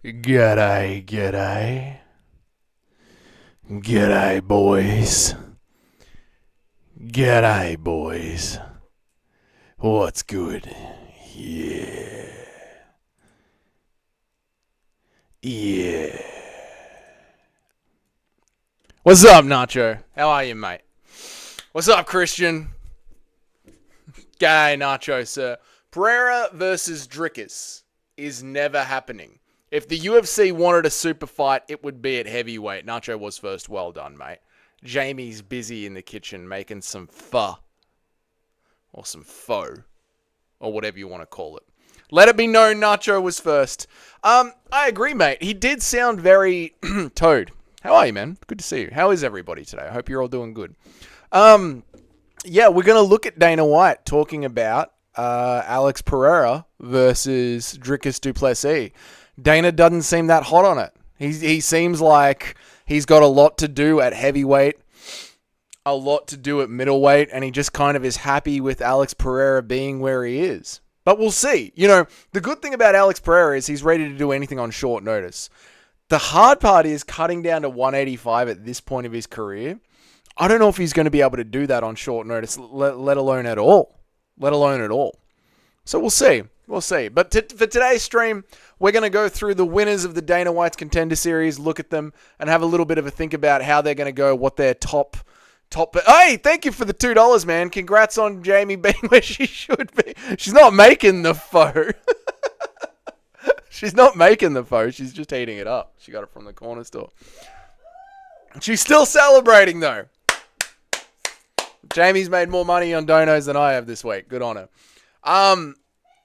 G'day, g'day. G'day, boys. G'day, boys. What's good? Yeah. Yeah. What's up, Nacho? How are you, mate? What's up, Christian? G'day, Nacho, sir. Pereira versus Drickus is never happening. If the UFC wanted a super fight, it would be at heavyweight. Nacho was first. Well done, mate. Jamie's busy in the kitchen making some pho. Or some pho. Or whatever you want to call it. Let it be known Nacho was first. I agree, mate. He did sound very Toad. How are you, man? Good to see you. How is everybody today? I hope you're all doing good. Yeah, we're going to look at Dana White talking about Alex Pereira versus Drickus du Plessis. Dana doesn't seem that hot on it. He seems like he's got a lot to do at heavyweight, a lot to do at middleweight, and he just kind of is happy with Alex Pereira being where he is. But we'll see. You know, the good thing about Alex Pereira is he's ready to do anything on short notice. The hard part is cutting down to 185 at this point of his career. I don't know if he's going to be able to do that on short notice, let alone at all. Let alone at all. So we'll see. We'll see. But for today's stream, we're going to go through the winners of the Dana White's Contender Series, look at them, and have a little bit of a think about how they're going to go, what their top... Hey, thank you for the $2, man. Congrats on Jamie being where she should be. She's not making the pho. She's not making the pho. She's just eating it up. She got it from the corner store. She's still celebrating, though. Jamie's made more money on donos than I have this week. Good on her.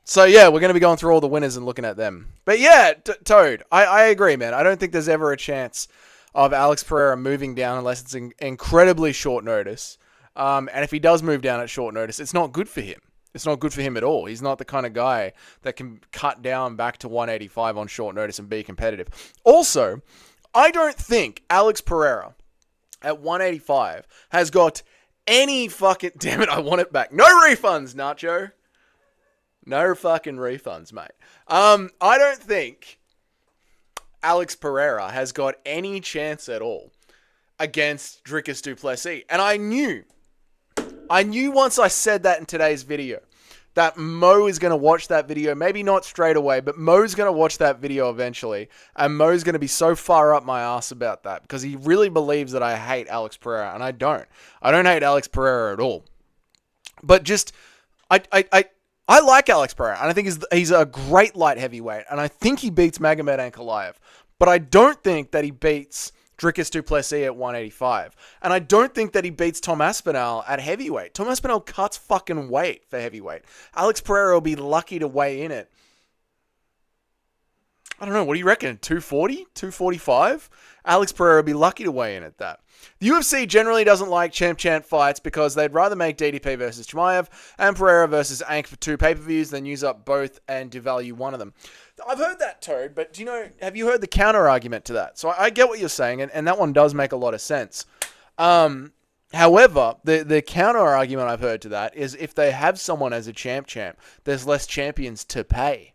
So yeah, we're going to be going through all the winners and looking at them. But yeah, Toad, I agree, man. I don't think there's ever a chance of Alex Pereira moving down unless it's incredibly short notice. And if he does move down at short notice, it's not good for him. It's not good for him at all. He's not the kind of guy that can cut down back to 185 on short notice and be competitive. Also, I don't think Alex Pereira at 185 has got any fucking... Damn it, I want it back. No refunds, Nacho. No fucking refunds, mate. I don't think Alex Pereira has got any chance at all against Drickus du Plessis. And I knew once I said that in today's video that Mo is going to watch that video. Maybe not straight away, but Mo's going to watch that video eventually. And Mo's going to be so far up my ass about that because he really believes that I hate Alex Pereira. And I don't. I don't hate Alex Pereira at all. But just... I like Alex Pereira, and I think he's a great light heavyweight, and I think he beats Magomed Ankalaev, but I don't think that he beats Drickus du Plessis at 185, and I don't think that he beats Tom Aspinall at heavyweight. Tom Aspinall cuts fucking weight for heavyweight. Alex Pereira will be lucky to weigh in it. I don't know, what do you reckon, 240? 245? Alex Pereira will be lucky to weigh in at that. The UFC generally doesn't like champ-champ fights because they'd rather make DDP versus Chimaev and Pereira versus Ank for 2 pay-per-views than use up both and devalue one of them. I've heard that, Toad, but have you heard the counter-argument to that? So I get what you're saying, and that one does make a lot of sense. However, the counter-argument I've heard to that is if they have someone as a champ-champ, there's less champions to pay.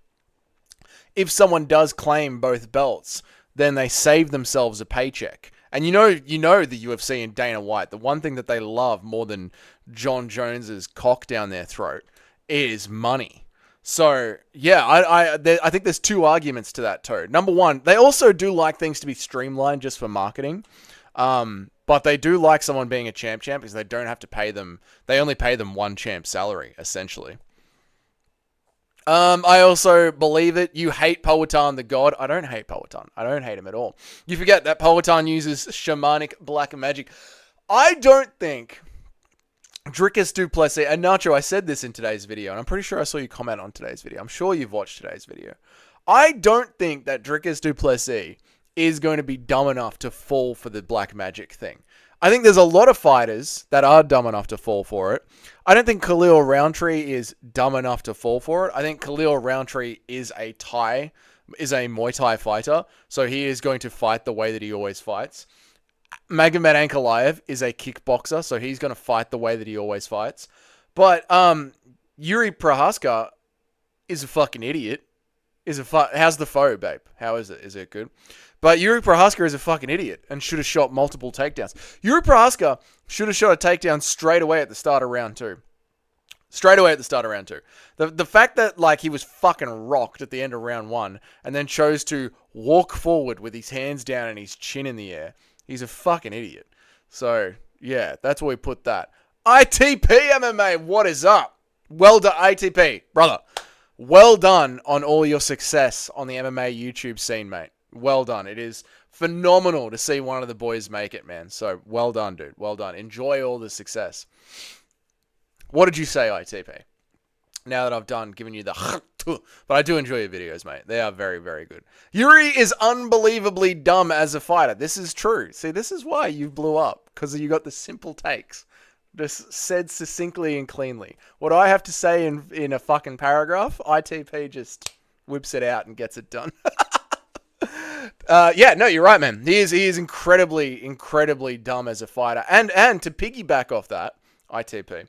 If someone does claim both belts, then they save themselves a paycheck. And you know the UFC and Dana White, the one thing that they love more than John Jones's cock down their throat is money. So, yeah, I think there's 2 arguments to that, Toad. Number one, they also do like things to be streamlined just for marketing. But they do like someone being a champ because they don't have to pay them. They only pay them 1 champ salary, essentially. I also believe it. You hate Powhatan the God. I don't hate Powhatan. I don't hate him at all. You forget that Powhatan uses shamanic black magic. I don't think Drickus du Plessis, and Nacho, I said this in today's video, and I'm pretty sure I saw you comment on today's video. I'm sure you've watched today's video. I don't think that Drickus du Plessis is going to be dumb enough to fall for the black magic thing. I think there's a lot of fighters that are dumb enough to fall for it. I don't think Khalil Roundtree is dumb enough to fall for it. I think Khalil Roundtree is a Muay Thai fighter, so he is going to fight the way that he always fights. Magomed Ankalaev is a kickboxer, so he's going to fight the way that he always fights. But Yuri Prohaska is a fucking idiot. How's the foe, babe? How is it? Is it good? But Yuri Prohaska is a fucking idiot and should have shot multiple takedowns. Yuri Prohaska should have shot a takedown straight away at the start of round 2. Straight away at the start of round 2. The fact that like he was fucking rocked at the end of round 1 and then chose to walk forward with his hands down and his chin in the air, he's a fucking idiot. So, yeah, that's where we put that. ITP MMA, what is up? Well done, ITP, brother. Well done on all your success on the MMA YouTube scene, mate. Well done. It is phenomenal to see one of the boys make it, man. So, well done, dude. Well done. Enjoy all the success. What did you say, ITP? Now that I've done giving you the but I do enjoy your videos, mate. They are very, very good. Yuri is unbelievably dumb as a fighter. This is true. See, this is why you blew up. Because you got the simple takes. Just said succinctly and cleanly. What I have to say in a fucking paragraph, ITP just whips it out and gets it done. Yeah, no, you're right, man. He is incredibly, incredibly dumb as a fighter. And to piggyback off that, ITP,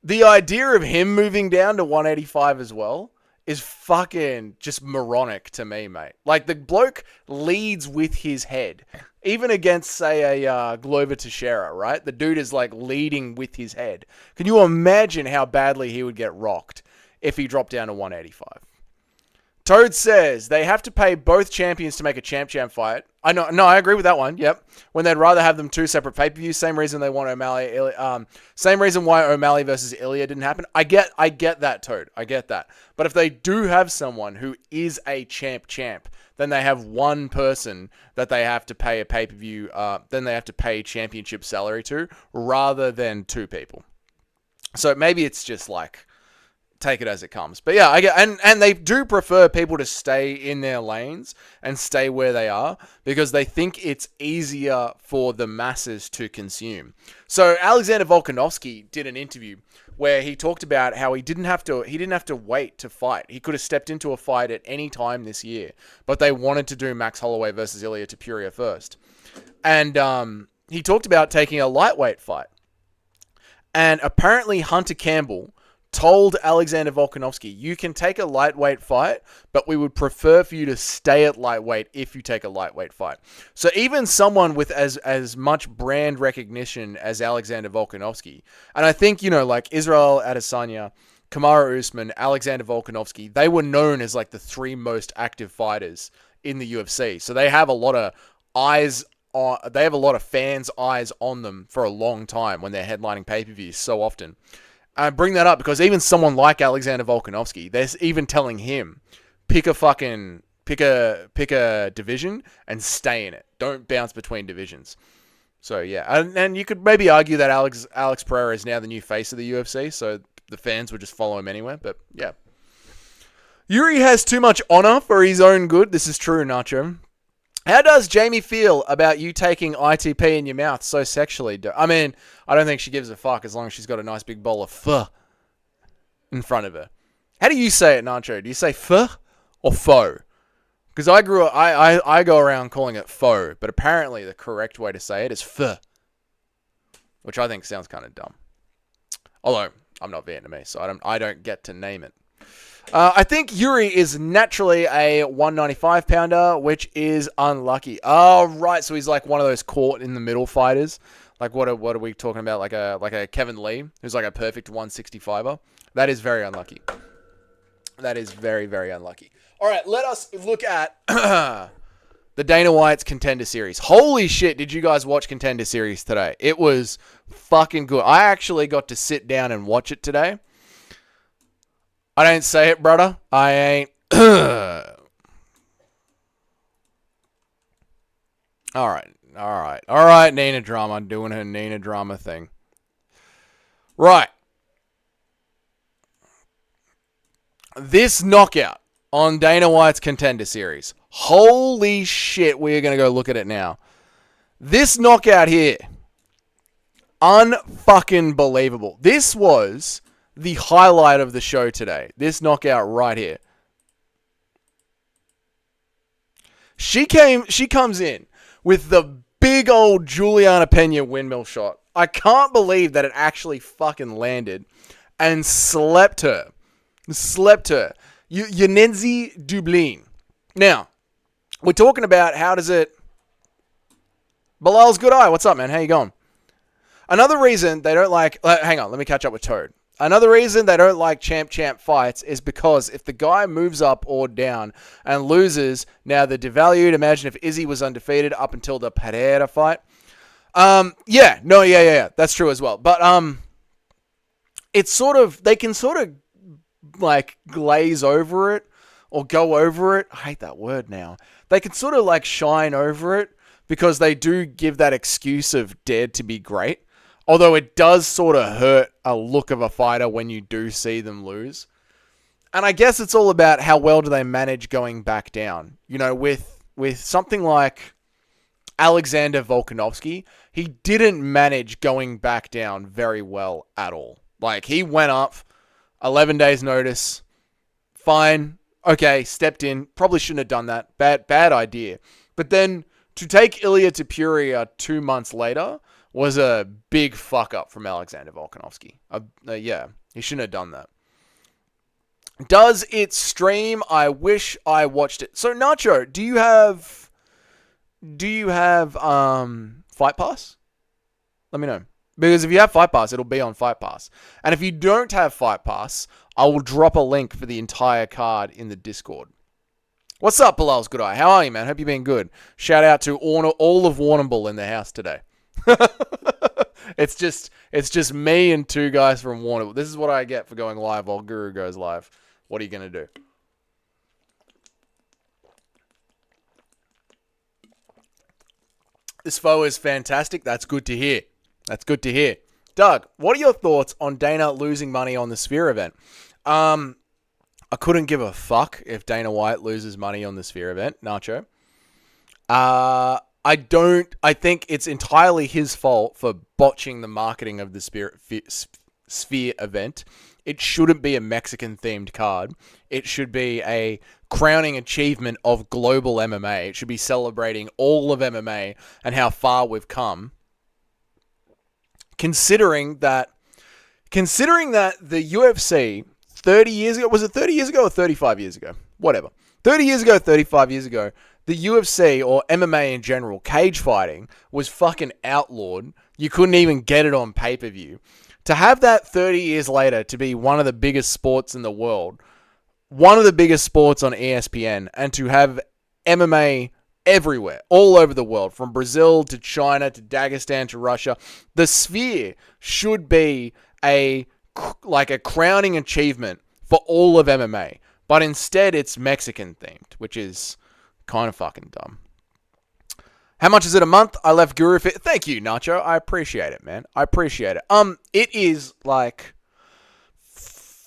the idea of him moving down to 185 as well is fucking just moronic to me, mate. Like, the bloke leads with his head. Even against, say, a Glover Teixeira, right? The dude is, like, leading with his head. Can you imagine how badly he would get rocked if he dropped down to 185? Toad says they have to pay both champions to make a champ fight. I know, no, I agree with that one. Yep. When they'd rather have them two separate pay-per-views, same reason they want O'Malley. Same reason why O'Malley versus Ilya didn't happen. I get that, Toad. I get that. But if they do have someone who is a champ, then they have one person that they have to pay a pay-per-view. Then they have to pay championship salary to, rather than two people. So maybe it's just like, take it as it comes. But yeah, I get, and they do prefer people to stay in their lanes and stay where they are because they think it's easier for the masses to consume. So Alexander Volkanovski did an interview where he talked about how he didn't have to wait to fight. He could have stepped into a fight at any time this year, but they wanted to do Max Holloway versus Ilya Topuria first. And he talked about taking a lightweight fight. And apparently Hunter Campbell told Alexander Volkanovski, you can take a lightweight fight, but we would prefer for you to stay at lightweight if you take a lightweight fight. So even someone with as much brand recognition as Alexander Volkanovski, and I think, like Israel Adesanya, Kamaru Usman, Alexander Volkanovski, they were known as like the three most active fighters in the UFC. So they have a lot of fans' eyes on them for a long time when they're headlining pay-per-views so often. I bring that up because even someone like Alexander Volkanovski, they're even telling him, pick a division and stay in it. Don't bounce between divisions. So yeah, and you could maybe argue that Alex Pereira is now the new face of the UFC, so the fans would just follow him anywhere. But yeah, Yuri has too much honor for his own good. This is true, Nacho. How does Jamie feel about you taking ITP in your mouth so sexually? I mean, I don't think she gives a fuck as long as she's got a nice big bowl of pho in front of her. How do you say it, Nacho? Do you say pho or pho? Because I go around calling it pho, but apparently the correct way to say it is pho, which I think sounds kind of dumb. Although I'm not Vietnamese, so I don't get to name it. I think Yuri is naturally a 195 pounder, which is unlucky. Oh, right. So he's like one of those caught in the middle fighters. Like what are we talking about? Like a Kevin Lee, who's like a perfect 165er. That is very unlucky. That is very, very unlucky. All right, let us look at the Dana White's Contender Series. Holy shit, did you guys watch Contender Series today? It was fucking good. I actually got to sit down and watch it today. I don't say it, brother. I ain't. All right, Nina Drama doing her Nina Drama thing. Right. This knockout on Dana White's Contender Series. Holy shit, we are going to go look at it now. This knockout here. Unfucking believable. This was the highlight of the show today. This knockout right here. She comes in with the big old Juliana Pena windmill shot. I can't believe that it actually fucking landed and slept her. Yenenzi Dublin. Now, we're talking about how does it... Bilal's good eye. What's up, man? How you going? Another reason they don't like... hang on, let me catch up with Toad. Another reason they don't like champ fights is because if the guy moves up or down and loses, now they're devalued. Imagine if Izzy was undefeated up until the Pereira fight. Yeah. That's true as well. But it's sort of... They can sort of like glaze over it or go over it. I hate that word now. They can sort of like shine over it because they do give that excuse of dared to be great. Although it does sort of hurt a look of a fighter when you do see them lose. And I guess it's all about how well do they manage going back down. You know, with something like Alexander Volkanovski, he didn't manage going back down very well at all. Like, he went up, 11 days notice, fine, okay, stepped in, probably shouldn't have done that, bad idea. But then to take Ilia Topuria 2 months later was a big fuck up from Alexander Volkanovski. Yeah, he shouldn't have done that. Does it stream? I wish I watched it. So Nacho, do you have Fight Pass? Let me know. Because if you have Fight Pass, it'll be on Fight Pass. And if you don't have Fight Pass, I will drop a link for the entire card in the Discord. What's up, Bilal's good eye? How are you, man? Hope you've been good. Shout out to all of Warrnambool in the house today. It's just me and two guys from Warrnambool. This is what I get for going live while Guru goes live. What are you going to do? This foe is fantastic. That's good to hear. That's good to hear. Doug, what are your thoughts on Dana losing money on the Sphere event? I couldn't give a fuck if Dana White loses money on the Sphere event, Nacho. I think it's entirely his fault for botching the marketing of the Sphere event. It shouldn't be a Mexican-themed card. It should be a crowning achievement of global MMA. It should be celebrating all of MMA and how far we've come. Considering that the UFC 30 years ago, was it 30 years ago or 35 years ago? Whatever. 30 years ago, 35 years ago, the UFC or MMA in general, cage fighting, was fucking outlawed. You couldn't even get it on pay-per-view. To have that 30 years later to be one of the biggest sports in the world, one of the biggest sports on ESPN, and to have MMA everywhere, all over the world, from Brazil to China to Dagestan to Russia, the Sphere should be a crowning achievement for all of MMA. But instead, it's Mexican themed, which is kind of fucking dumb. How much is it a month? I left Guru Fit. Thank you, Nacho. I appreciate it, man. I appreciate it. It is like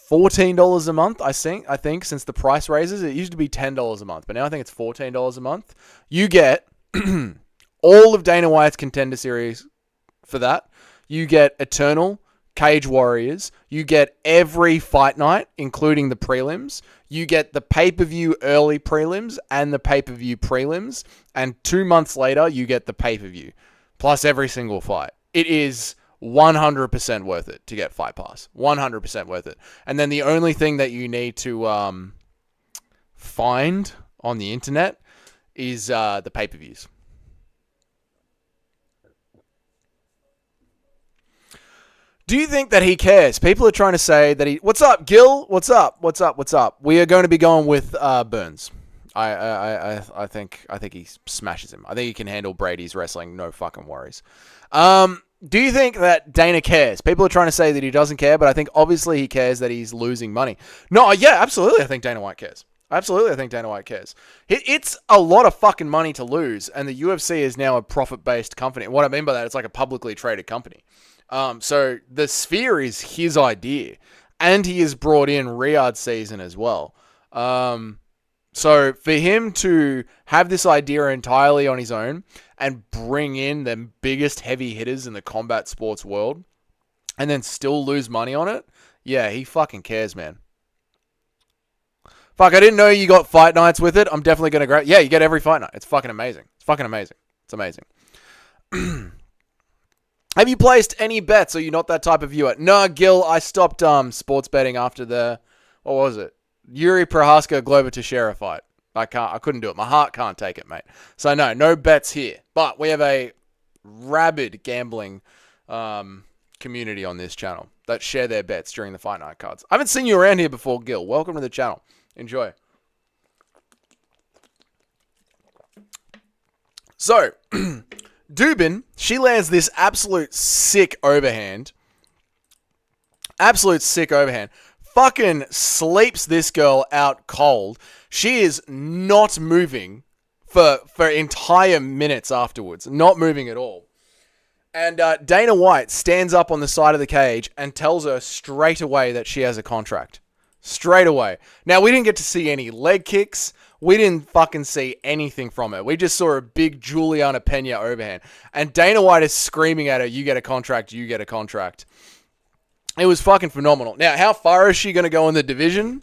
$14 a month, I think, since the price raises. It used to be $10 a month, but now I think it's $14 a month. You get all of Dana White's Contender Series for that. You get Eternal, Cage Warriors. You get every fight night, including the prelims. You get the pay-per-view early prelims and the pay-per-view prelims. And 2 months later, you get the pay-per-view. Plus every single fight. It is 100% worth it to get Fight Pass. 100% worth it. And then the only thing that you need to find on the internet is the pay-per-views. Do you think that he cares? People are trying to say that he... What's up, Gil? What's up? We are going to be going with Burns. I think he smashes him. I think he can handle Brady's wrestling. No fucking worries. Do you think that Dana cares? People are trying to say that he doesn't care, but I think obviously he cares that he's losing money. No, yeah, absolutely. I think Dana White cares. Absolutely, I think Dana White cares. It's a lot of fucking money to lose, and the UFC is now a profit-based company. And what I mean by that, it's like a publicly traded company. So the Sphere is his idea, and he has brought in Riyadh season as well. So for him to have this idea entirely on his own and bring in the biggest heavy hitters in the combat sports world and then still lose money on it, yeah, he fucking cares, man. Fuck, I didn't know you got fight nights with it. I'm definitely going to grab... Yeah, you get every fight night. It's fucking amazing. It's amazing. Have you placed any bets? Or are you not that type of viewer? No, Gil, I stopped sports betting after the... What was it? Yuri Prohaska, Glover Teixeira fight. I couldn't do it. My heart can't take it, mate. So no bets here. But we have a rabid gambling community on this channel that share their bets during the fight night cards. I haven't seen you around here before, Gil. Welcome to the channel. Enjoy. So, Dubin, she lands this absolute sick overhand. Fucking sleeps this girl out cold. She is not moving for entire minutes afterwards. Not moving at all. And Dana White stands up on the side of the cage and tells her straight away that she has a contract. Straight away. Now, we didn't get to see any leg kicks. We didn't fucking see anything from her. We just saw a big Juliana Pena overhand. And Dana White is screaming at her, you get a contract, you get a contract. It was fucking phenomenal. Now, how far is she going to go in the division?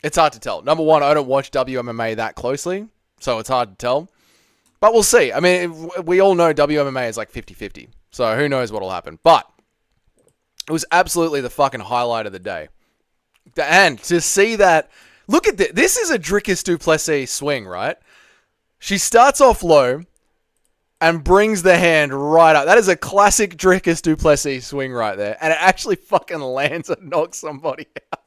It's hard to tell. Number one, I don't watch WMMA that closely, so it's hard to tell. But we'll see. I mean, we all know WMMA is like 50-50, so who knows what will happen. But it was absolutely the fucking highlight of the day. And to see that, look at this. This is a Dricus du Plessis swing, right? She starts off low and brings the hand right up. That is a classic Dricus du Plessis swing right there. And it actually fucking lands and knocks somebody out.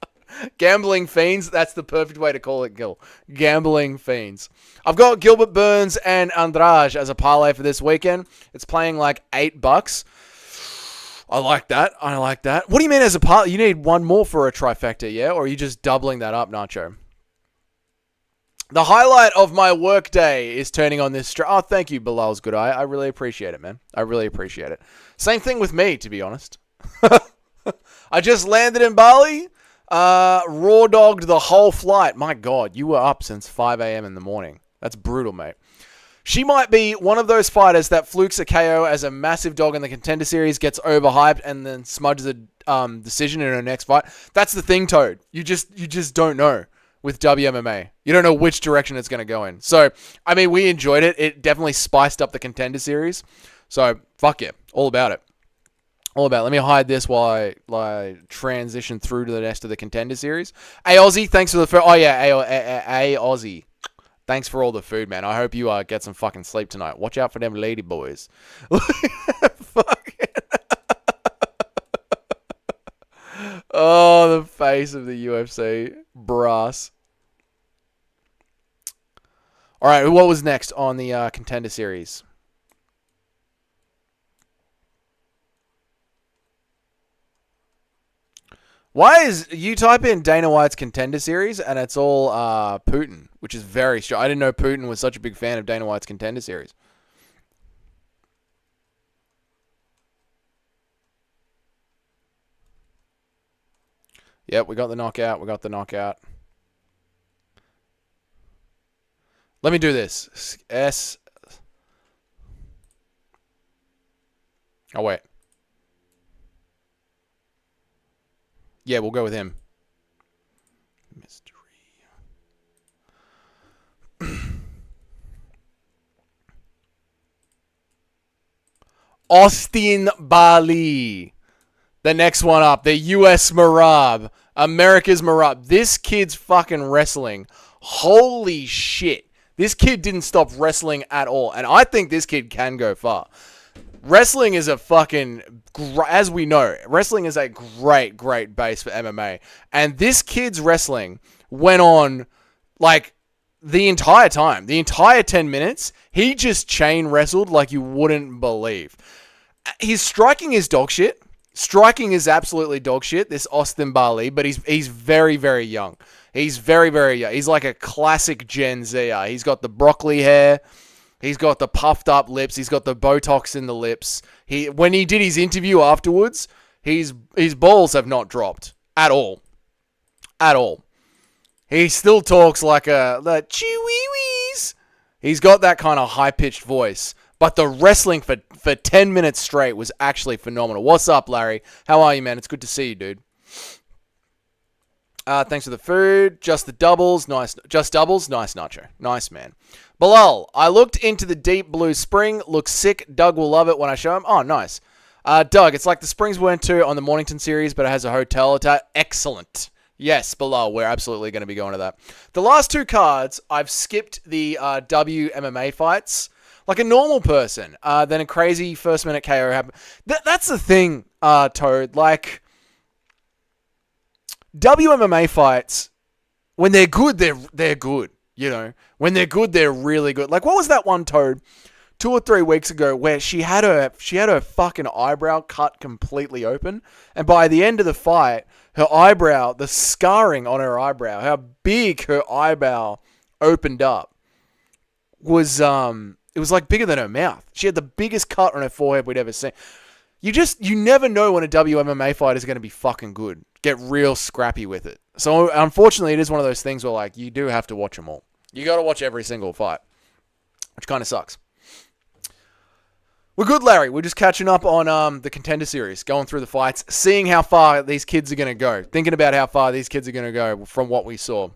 Gambling fiends, that's the perfect way to call it, Gil. Gambling fiends. I've got Gilbert Burns and Andrade as a parlay for this weekend. It's playing like $8. I like that. What do you mean as a parlay? You need one more for a trifecta, yeah? Or are you just doubling that up, Nacho? The highlight of my workday is turning on this stream. Oh, thank you, Bilal's good eye. I really appreciate it, man. I really appreciate it. Same thing with me, to be honest. I just landed in Bali. Raw dogged the whole flight. My God, you were up since 5 a.m. in the morning. That's brutal, mate. She might be one of those fighters that flukes a KO as a massive dog in the Contender Series, gets overhyped, and then smudges a decision in her next fight. That's the thing, Toad. You just don't know with WMMA. You don't know which direction it's going to go in. So, I mean, we enjoyed it. It definitely spiced up the Contender Series. So, fuck yeah. All about it. All about it. Let me hide this while I transition through to the rest of the Contender Series. Hey, Aussie, thanks for the food. Oh, yeah, hey, Aussie. Thanks for all the food, man. I hope you get some fucking sleep tonight. Watch out for them lady boys. Fuck it. Oh, the face of the UFC. Brass. All right, what was next on the Contender Series? Why is you type in Dana White's Contender Series and it's all Putin, which is very strange. I didn't know Putin was such a big fan of Dana White's Contender Series. Yep, we got the knockout. Let me do this. Oh, wait. Yeah, we'll go with him. Mystery. Austin Bali. The next one up. The US Marab. America's Marab. This kid's fucking wrestling. Holy shit. This kid didn't stop wrestling at all. And I think this kid can go far. Wrestling is a fucking, as we know, wrestling is a great, great base for MMA. And this kid's wrestling went on, like, the entire time. The entire 10 minutes, he just chain wrestled like you wouldn't believe. His striking is dog shit. Striking is absolutely dog shit, this Austin Bali, but he's very, very young. He's very, very young. He's like a classic Gen Zer. He's got the broccoli hair. He's got the puffed up lips. He's got the Botox in the lips. When he did his interview afterwards, his balls have not dropped at all. At all. He still talks like the chewies. He's got that kind of high-pitched voice. But the wrestling for 10 minutes straight was actually phenomenal. What's up, Larry? How are you, man? It's good to see you, dude. Thanks for the food. Just the doubles. Nice. Just doubles. Nice, Nacho. Nice, man. Bilal, I looked into the deep blue spring. Looks sick. Doug will love it when I show him. Oh, nice. Doug, it's like the springs we went to on the Mornington series, but it has a hotel attached. Excellent. Yes, below. We're absolutely going to be going to that. The last two cards, I've skipped the WMMA fights like a normal person. Then a crazy first minute KO happened. That's the thing, Toad. Like, WMMA fights, when they're good, they're good. You know, when they're good, they're really good. Like, what was that one, Toad, 2 or 3 weeks ago, where she had her fucking eyebrow cut completely open, and by the end of the fight, her eyebrow, the scarring on her eyebrow, how big her eyebrow opened up, was it was like bigger than her mouth. She had the biggest cut on her forehead we'd ever seen. You never know when a WMMA fight is going to be fucking good. Get real scrappy with it. So unfortunately, it is one of those things where like you do have to watch them all. You got to watch every single fight, which kind of sucks. We're good, Larry. We're just catching up on the Contender series, going through the fights, seeing how far these kids are going to go, thinking about how far these kids are going to go from what we saw.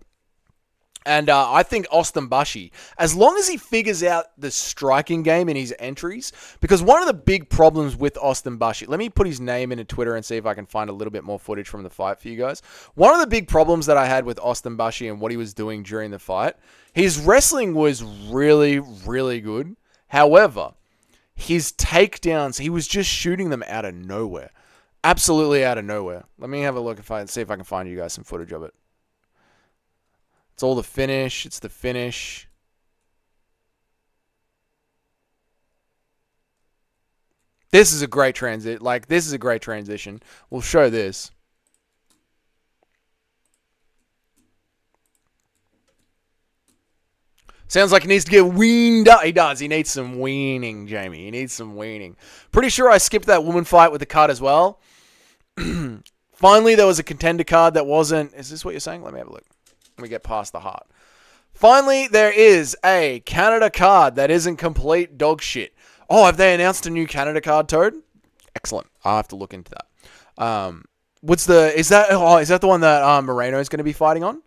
And I think Austin Bushi, as long as he figures out the striking game in his entries, because one of the big problems with Austin Bushi, let me put his name into Twitter and see if I can find a little bit more footage from the fight for you guys. One of the big problems that I had with Austin Bushi and what he was doing during the fight, his wrestling was really, really good. However, his takedowns, he was just shooting them out of nowhere. Absolutely out of nowhere. Let me have a look see if I can find you guys some footage of it. It's all the finish. It's the finish. This is a great transit. This is a great transition. We'll show this. Sounds like he needs to get weaned up. He does. He needs some weaning, Jamie. He needs some weaning. Pretty sure I skipped that woman fight with the card as well. Finally, there was a Contender card that wasn't... Is this what you're saying? Let me have a look. Let me get past the heart. Finally, there is a Canada card that isn't complete dog shit. Oh, have they announced a new Canada card, Toad? Excellent. I'll have to look into that. Is that the one that Moreno is going to be fighting on?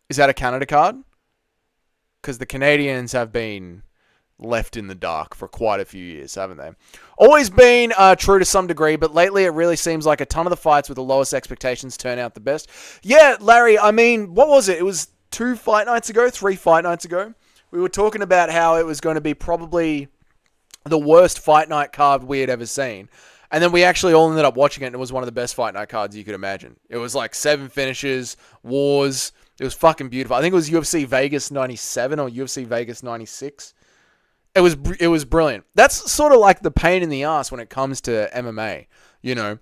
Is that a Canada card? Because the Canadians have been left in the dark for quite a few years, haven't they? Always been true to some degree, but lately it really seems like a ton of the fights with the lowest expectations turn out the best. Yeah, Larry, I mean, what was it? It was 3 fight nights ago. We were talking about how it was going to be probably the worst fight night card we had ever seen. And then we actually all ended up watching it, and it was one of the best fight night cards you could imagine. It was like 7 finishes, wars. It was fucking beautiful. I think it was UFC Vegas 97 or UFC Vegas 96. It was brilliant. That's sort of like the pain in the ass when it comes to MMA, you know.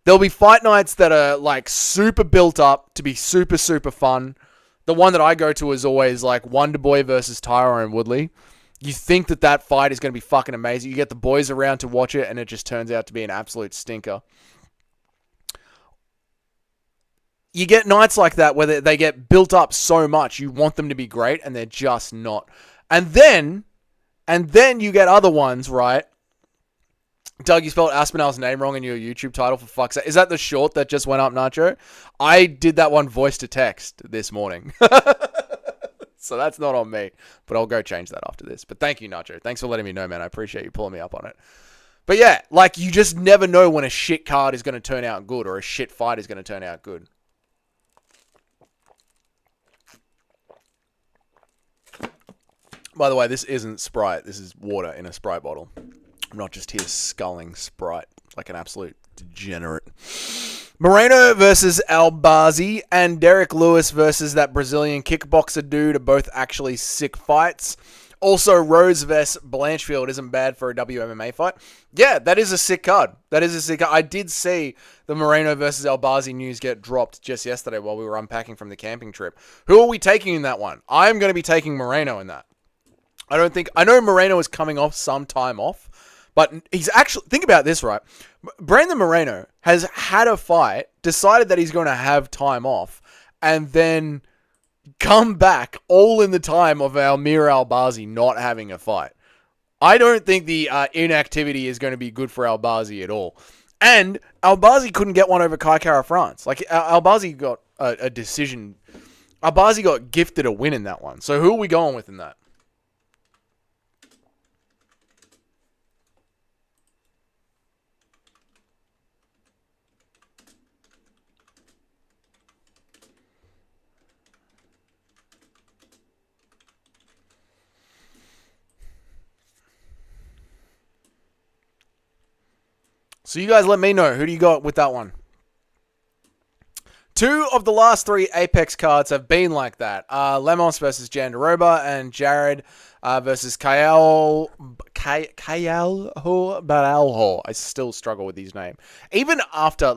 There'll be fight nights that are like super built up to be super, super fun. The one that I go to is always like Wonderboy versus Tyrone Woodley. You think that fight is going to be fucking amazing. You get the boys around to watch it, and it just turns out to be an absolute stinker. You get nights like that where they get built up so much, you want them to be great, and they're just not. And then you get other ones, right? Doug, you spelled Aspinall's name wrong in your YouTube title, for fuck's sake. Is that the short that just went up, Nacho? I did that one voice to text this morning. So that's not on me, but I'll go change that after this. But thank you, Nacho. Thanks for letting me know, man. I appreciate you pulling me up on it. But yeah, like you just never know when a shit card is going to turn out good or a shit fight is going to turn out good. By the way, this isn't Sprite. This is water in a Sprite bottle. I'm not just here sculling Sprite like an absolute degenerate. Moreno versus Albazi and Derek Lewis versus that Brazilian kickboxer dude are both actually sick fights. Also, Rose vs. Blanchfield isn't bad for a WMMA fight. Yeah, that is a sick card. I did see the Moreno versus Albazi news get dropped just yesterday while we were unpacking from the camping trip. Who are we taking in that one? I'm going to be taking Moreno in that. I know Moreno is coming off some time off, but he's actually, think about this, right? Brandon Moreno has had a fight, decided that he's going to have time off, and then come back all in the time of Almir Albazi not having a fight. I don't think the inactivity is going to be good for Albazi at all. And Albazi couldn't get one over Kai Kara France. Like, Albazi got a decision. Albazi got gifted a win in that one. So who are we going with in that? So you guys let me know. Who do you got with that one? 2 of the last 3 Apex cards have been like that. Lemos versus Jandaroba and Jared versus Kayal Baralho. I still struggle with his name. Even after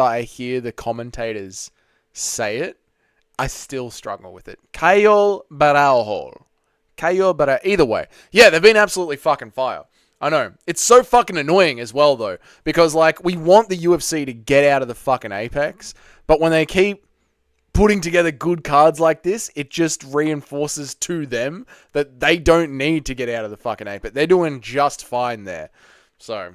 I hear the commentators say it, I still struggle with it. Kayal Baralho. Either way. Yeah, they've been absolutely fucking fire. I know. It's so fucking annoying as well, though. Because, like, we want the UFC to get out of the fucking Apex. But when they keep putting together good cards like this, it just reinforces to them that they don't need to get out of the fucking Apex. They're doing just fine there. So,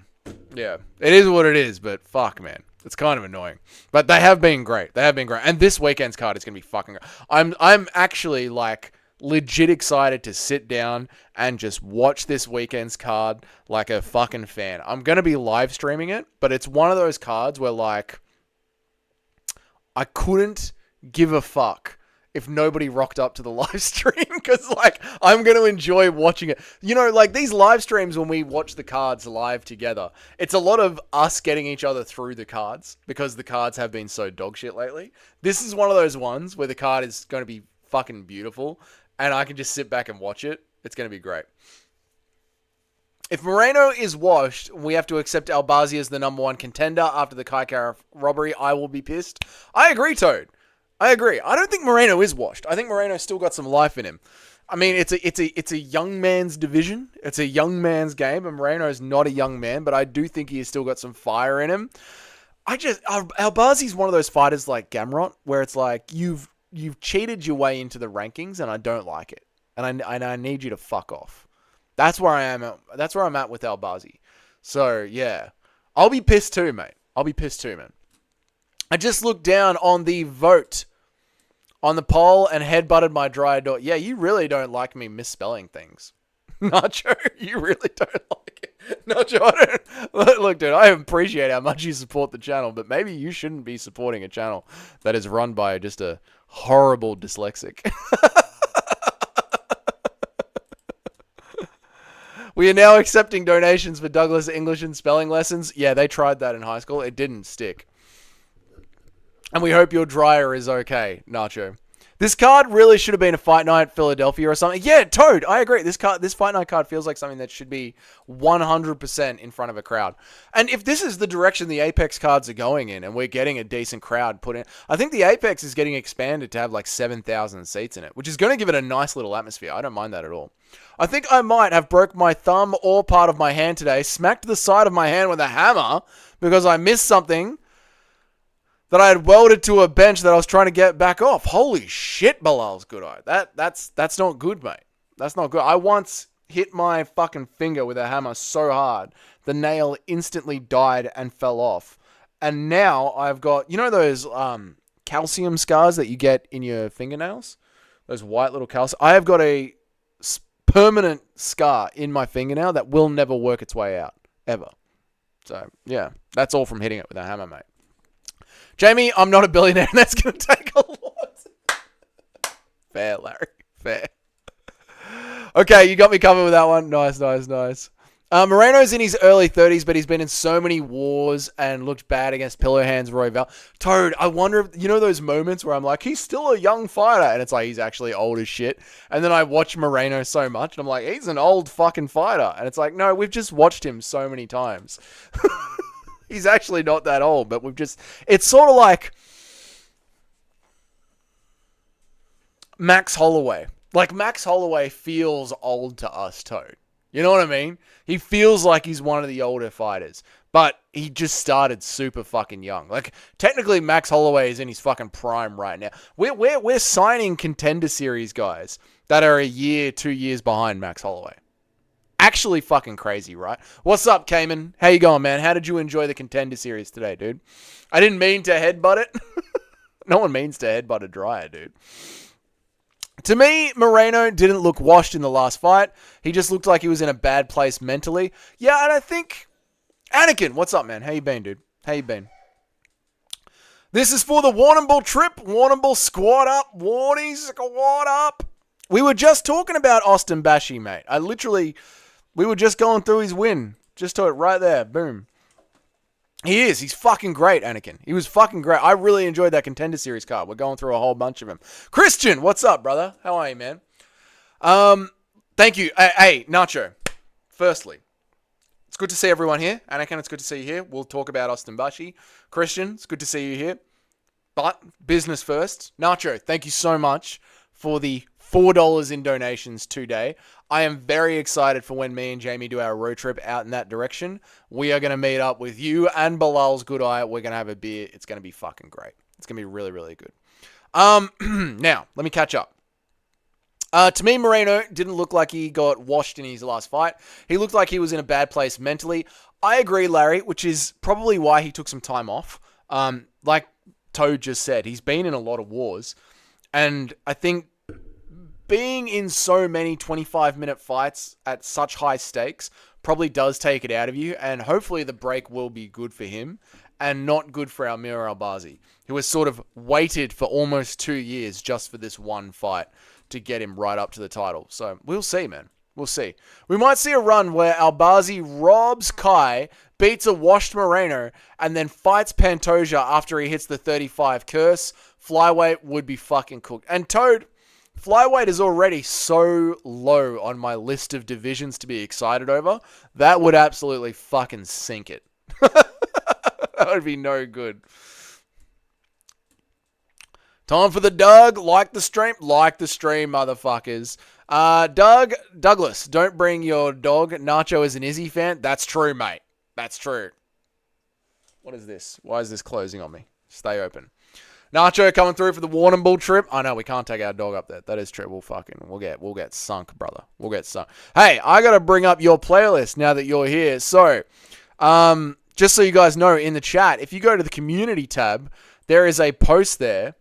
yeah. It is what it is, but fuck, man. It's kind of annoying. But they have been great. And this weekend's card is going to be fucking great. I'm actually, like, legit excited to sit down and just watch this weekend's card like a fucking fan. I'm going to be live streaming it, but it's one of those cards where, like, I couldn't give a fuck if nobody rocked up to the live stream because, like, I'm going to enjoy watching it. You know, like, these live streams when we watch the cards live together, it's a lot of us getting each other through the cards because the cards have been so dog shit lately. This is one of those ones where the card is going to be fucking beautiful and I can just sit back and watch it. It's going to be great. If Moreno is washed, we have to accept Albazi as the number 1 contender after the Kai Kara robbery. I will be pissed. I agree, Toad. I agree. I don't think Moreno is washed. I think Moreno's still got some life in him. I mean, it's a young man's division. It's a young man's game, and Moreno's not a young man, but I do think he has still got some fire in him. Albazi's one of those fighters like Gamrot, where it's like you've cheated your way into the rankings, and I don't like it. And I need you to fuck off. That's where I am. That's where I'm at with Albazi. So, yeah. I'll be pissed too, mate. I'll be pissed too, man. I just looked down on the vote on the poll and headbutted my dry door. Yeah, you really don't like me misspelling things. Nacho, you really don't like it. Nacho, I don't... Look, dude, I appreciate how much you support the channel, but maybe you shouldn't be supporting a channel that is run by just a horrible dyslexic. We are now accepting donations for Douglas English and spelling lessons. Yeah, they tried that in high school. It didn't stick. And we hope your dryer is okay, Nacho. This card really should have been a Fight Night Philadelphia or something. Yeah, Toad, I agree. This Fight Night card feels like something that should be 100% in front of a crowd. And if this is the direction the Apex cards are going in and we're getting a decent crowd put in, I think the Apex is getting expanded to have like 7,000 seats in it, which is going to give it a nice little atmosphere. I don't mind that at all. I think I might have broke my thumb or part of my hand today, smacked the side of my hand with a hammer because I missed something that I had welded to a bench that I was trying to get back off. Holy shit, Bilal's good eye. That's not good, mate. That's not good. I once hit my fucking finger with a hammer so hard, the nail instantly died and fell off. And now I've got, you know those calcium scars that you get in your fingernails? Those white little calcium. I have got a permanent scar in my fingernail that will never work its way out, ever. So, yeah, that's all from hitting it with a hammer, mate. Jamie, I'm not a billionaire, and that's going to take a lot. Fair, Larry. Fair. Okay, you got me covered with that one. Nice. Moreno's in his early 30s, but he's been in so many wars and looked bad against Pillow Hands Royval. Toad, I wonder if, you know those moments where I'm like, he's still a young fighter, and it's like, he's actually old as shit. And then I watch Moreno so much, and I'm like, he's an old fucking fighter. And it's like, no, we've just watched him so many times. He's actually not that old, but it's sort of like Max Holloway. Like, Max Holloway feels old to us, Toad. You know what I mean? He feels like he's one of the older fighters, but he just started super fucking young. Like, technically, Max Holloway is in his fucking prime right now. We're signing contender series guys that are a year, 2 years behind Max Holloway. Actually fucking crazy, right? What's up, Cayman? How you going, man? How did you enjoy the contender series today, dude? I didn't mean to headbutt it. No one means to headbutt a dryer, dude. To me, Moreno didn't look washed in the last fight. He just looked like he was in a bad place mentally. Yeah, and I think... Anakin, what's up, man? How you been, dude? How you been? This is for the Warrnambool trip. Warrnambool squad up. Warnies squad up. We were just talking about Austin Bashi, mate. We were just going through his win. Just to it right there. Boom. He is. He's fucking great, Anakin. He was fucking great. I really enjoyed that Contender Series card. We're going through a whole bunch of them. Christian, what's up, brother? How are you, man? Thank you. Hey, Nacho. Firstly, it's good to see everyone here. Anakin, it's good to see you here. We'll talk about Austin Bushi. Christian, it's good to see you here. But business first. Nacho, thank you so much for the $4 in donations today. I am very excited for when me and Jamie do our road trip out in that direction. We are going to meet up with you and Bilal's Good Eye. We're going to have a beer. It's going to be fucking great. It's going to be really, really good. Now, let me catch up. To me, Moreno didn't look like he got washed in his last fight. He looked like he was in a bad place mentally. I agree, Larry, which is probably why he took some time off. Like Toad just said, he's been in a lot of wars. And I think being in so many 25-minute fights at such high stakes probably does take it out of you, and hopefully the break will be good for him and not good for Amir Albazi, who has sort of waited for almost 2 years just for this one fight to get him right up to the title. So we'll see, man. We'll see. We might see a run where Albazi robs Kai, beats a washed Moreno, and then fights Pantoja after he hits the 35 curse. Flyweight would be fucking cooked. And Toad, flyweight is already so low on my list of divisions to be excited over. That would absolutely fucking sink it. That would be no good. Time for the Doug. Like the stream. Like the stream, motherfuckers. Douglas, don't bring your dog. Nacho is an Izzy fan. That's true, mate. That's true. What is this? Why is this closing on me? Stay open. Nacho coming through for the Warrnambool trip. I know we can't take our dog up there. That is true. We'll get sunk, brother. We'll get sunk. Hey, I gotta bring up your playlist now that you're here. So, just so you guys know, in the chat, if you go to the community tab, there is a post there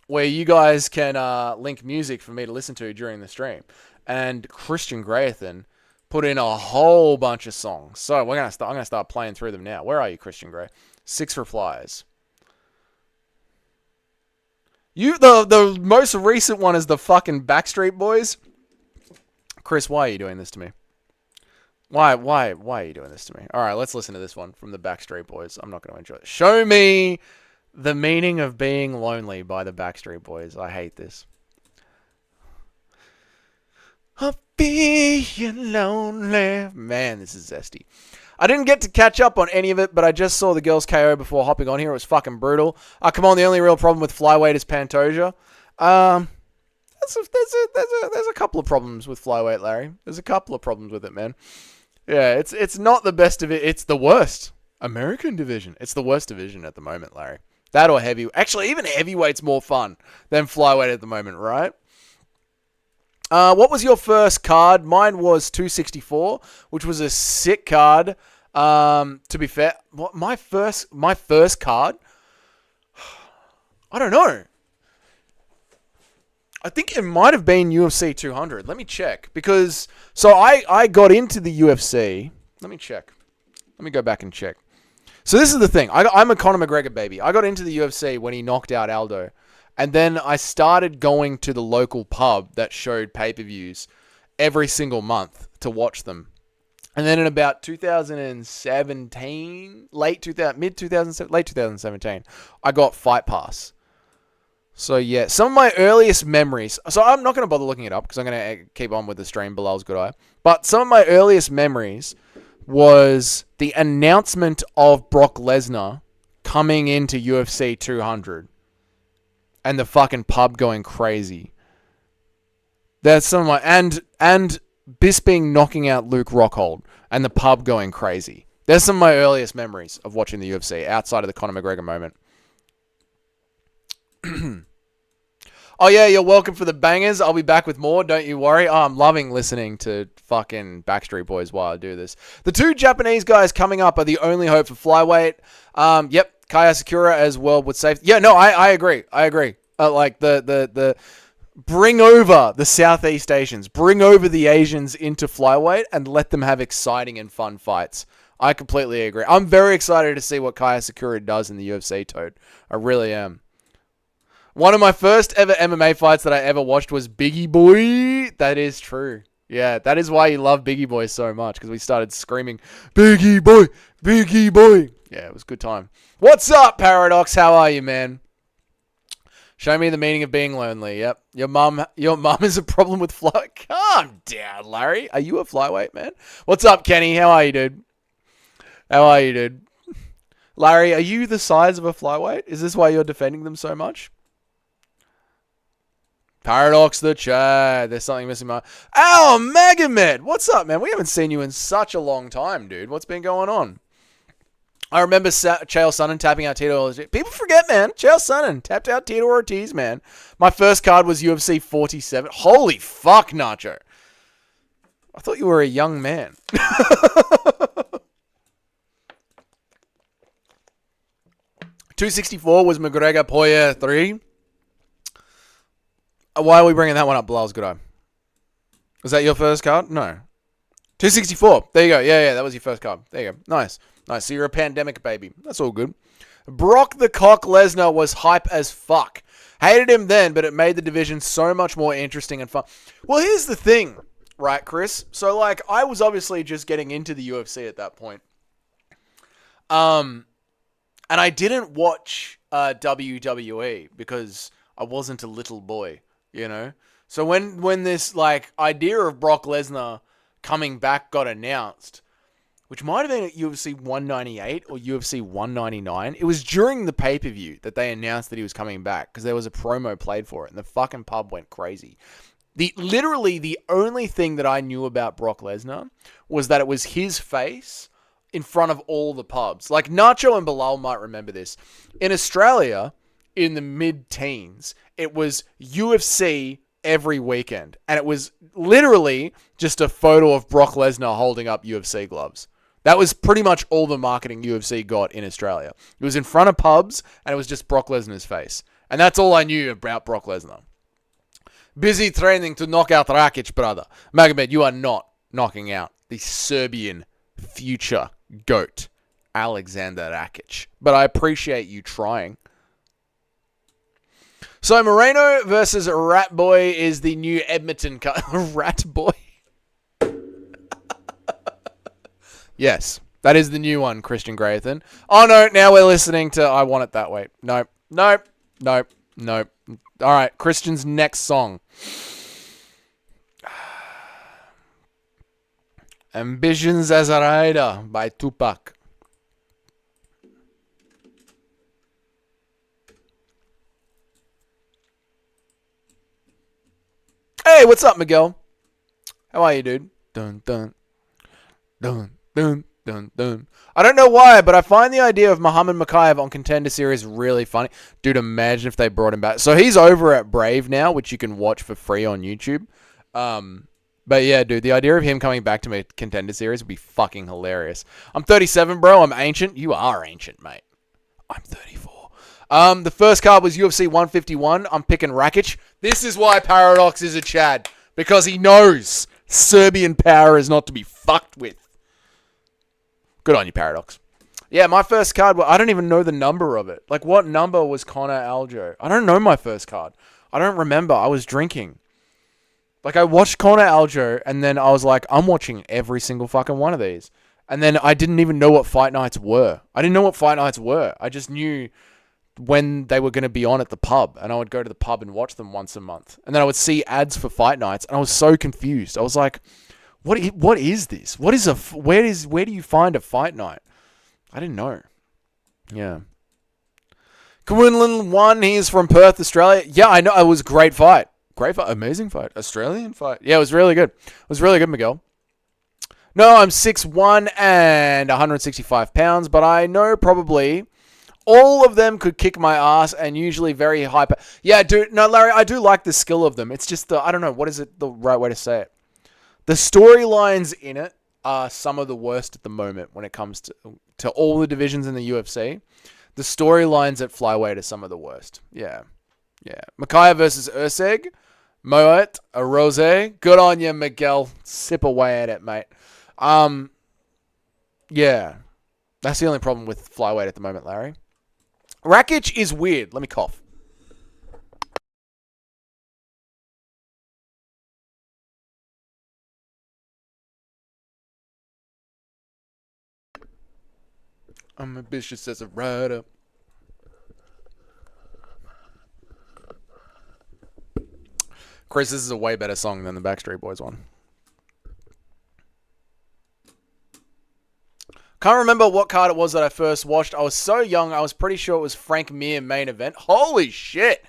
where you guys can link music for me to listen to during the stream. And Christian Grayathan put in a whole bunch of songs. So I'm gonna start playing through them now. Where are you, Christian Gray? 6 replies. The most recent one is the fucking Backstreet Boys. Chris, why are you doing this to me? Why are you doing this to me? All right, let's listen to this one from the Backstreet Boys. I'm not going to enjoy it. Show Me the Meaning of Being Lonely by the Backstreet Boys. I hate this. I'm being lonely. Man, this is zesty. I didn't get to catch up on any of it, but I just saw the girls KO before hopping on here. It was fucking brutal. Come on, the only real problem with flyweight is Pantoja. There's a couple of problems with flyweight, Larry. There's a couple of problems with it, man. Yeah, it's not the best of it. It's the worst American division. It's the worst division at the moment, Larry. That or heavy. Actually, even heavyweight's more fun than flyweight at the moment, right? What was your first card? Mine was 264, which was a sick card. To be fair, my first card? I don't know. I think it might have been UFC 200. Let me check. Because, so I got into the UFC. Let me check. Let me go back and check. So this is the thing. I'm a Conor McGregor baby. I got into the UFC when he knocked out Aldo. And then I started going to the local pub that showed pay-per-views every single month to watch them. And then in about 2017, late 2017, I got Fight Pass. So yeah, some of my earliest memories. So I'm not going to bother looking it up because I'm going to keep on with the stream. Bilal's Good Eye. But some of my earliest memories was the announcement of Brock Lesnar coming into UFC 200. And the fucking pub going crazy. That's some of my... And Bisping knocking out Luke Rockhold. And the pub going crazy. There's some of my earliest memories of watching the UFC outside of the Conor McGregor moment. Oh yeah, you're welcome for the bangers. I'll be back with more, don't you worry. Oh, I'm loving listening to fucking Backstreet Boys while I do this. The 2 Japanese guys coming up are the only hope for flyweight. Yep. Kaya Sakura as well would save. Yeah, no, I agree. Like the bring over the Southeast Asians, bring over the Asians into flyweight and let them have exciting and fun fights. I completely agree. I'm very excited to see what Kaya Sakura does in the UFC, Toad. I really am. One of my first ever MMA fights that I ever watched was Biggie Boy. That is true. Yeah, that is why you love Biggie Boy so much, because we started screaming, Biggie Boy, Biggie Boy. Yeah, it was a good time. What's up, Paradox? How are you, man? Show me the meaning of being lonely. Yep. Your mum is a problem with fly. Calm down, Larry. Are you a flyweight, man? What's up, Kenny? How are you, dude? How are you, dude? Larry, are you the size of a flyweight? Is this why you're defending them so much? Paradox the chat. There's something missing. Magomed. What's up, man? We haven't seen you in such a long time, dude. What's been going on? I remember Chael Sonnen tapping out Tito Ortiz. People forget, man. Chael Sonnen tapped out Tito Ortiz, man. My first card was UFC 47. Holy fuck, Nacho. I thought you were a young man. 264 was McGregor Poirier 3. Why are we bringing that one up, Blaz? Good eye. Was that your first card? No. 264. There you go. Yeah, that was your first card. There you go. Nice. So you're a pandemic baby. That's all good. Brock the Cock Lesnar was hype as fuck. Hated him then, but it made the division so much more interesting and fun. Well, here's the thing, right, Chris? So, like, I was obviously just getting into the UFC at that point. And I didn't watch WWE because I wasn't a little boy, you know? So when this, like, idea of Brock Lesnar coming back got announced, which might have been at UFC 198 or UFC 199. It was during the pay-per-view that they announced that he was coming back because there was a promo played for it and the fucking pub went crazy. Literally the only thing that I knew about Brock Lesnar was that it was his face in front of all the pubs. Like Nacho and Bilal might remember this. In Australia, in the mid-teens, it was UFC every weekend. And it was literally just a photo of Brock Lesnar holding up UFC gloves. That was pretty much all the marketing UFC got in Australia. It was in front of pubs, and it was just Brock Lesnar's face. And that's all I knew about Brock Lesnar. Busy training to knock out Rakic, brother. Magomed, you are not knocking out the Serbian future GOAT, Alexander Rakic. But I appreciate you trying. So Moreno versus Rat Boy is the new Edmonton cut. Rat Boy? Yes, that is the new one, Christian Graythan. Oh, no, now we're listening to I Want It That Way. Nope. All right, Christian's next song. Ambitions as a Rider by Tupac. Hey, what's up, Miguel? How are you, dude? Dun, dun, dun. Dun, dun, dun. I don't know why, but I find the idea of Muhammad Makayev on Contender Series really funny. Dude, imagine if they brought him back. So he's over at Brave now, which you can watch for free on YouTube. But yeah, dude, the idea of him coming back to me Contender Series would be fucking hilarious. I'm 37, bro. I'm ancient. You are ancient, mate. I'm 34. The first card was UFC 151. I'm picking Rakic. This is why Paradox is a Chad. Because he knows Serbian power is not to be fucked with. Good on you, Paradox. Yeah, my first card, I don't even know the number of it. Like, what number was Conor Aljo? I don't know my first card. I don't remember. I was drinking. Like, I watched Conor Aljo, and then I was like, I'm watching every single fucking one of these. And then I didn't even know what fight nights were. I didn't know what fight nights were. I just knew when they were going to be on at the pub, and I would go to the pub and watch them once a month. And then I would see ads for fight nights, and I was so confused. I was like, What is this? Where do you find a fight night? I didn't know. Yeah. Quinlan won. He's from Perth, Australia. Yeah, I know. It was a great fight. Great fight. Amazing fight. Australian fight. Yeah, it was really good. It was really good, Miguel. No, I'm 6'1" and 165 pounds, but I know probably all of them could kick my ass and usually very hyper. Yeah, dude. No, Larry, I do like the skill of them. It's just I don't know. What is it the right way to say it? The storylines in it are some of the worst at the moment when it comes to all the divisions in the UFC. The storylines at flyweight are some of the worst. Yeah. Makayev versus Urseg. Moet, a Rose. Good on you, Miguel. Sip away at it, mate. Yeah. That's the only problem with flyweight at the moment, Larry. Rakic is weird. Let me cough. I'm ambitious as a rider. Chris, this is a way better song than the Backstreet Boys one. Can't remember what card it was that I first watched. I was so young, I was pretty sure it was Frank Mir main event. Holy shit.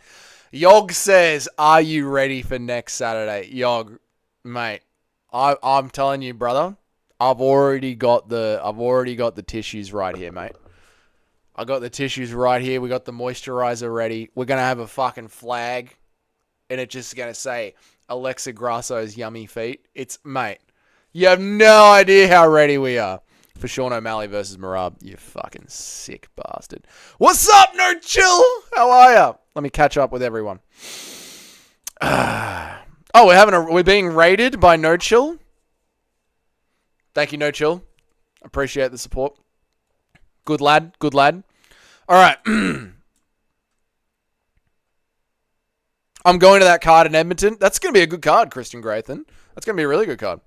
Yog says, are you ready for next Saturday? Yog, mate, I'm telling you, brother, I've already got the tissues right here, mate. I got the tissues right here. We got the moisturizer ready. We're going to have a fucking flag, and it's just going to say, Alexa Grasso's yummy feet. It's, mate, you have no idea how ready we are for Sean O'Malley versus Marab. You fucking sick bastard. What's up, No Chill? How are ya? Let me catch up with everyone. We're being raided by No Chill. Thank you, No Chill. Appreciate the support. Good lad. Good lad. All right. I'm going to that card in Edmonton. That's going to be a good card, Christian Graythan. That's going to be a really good card.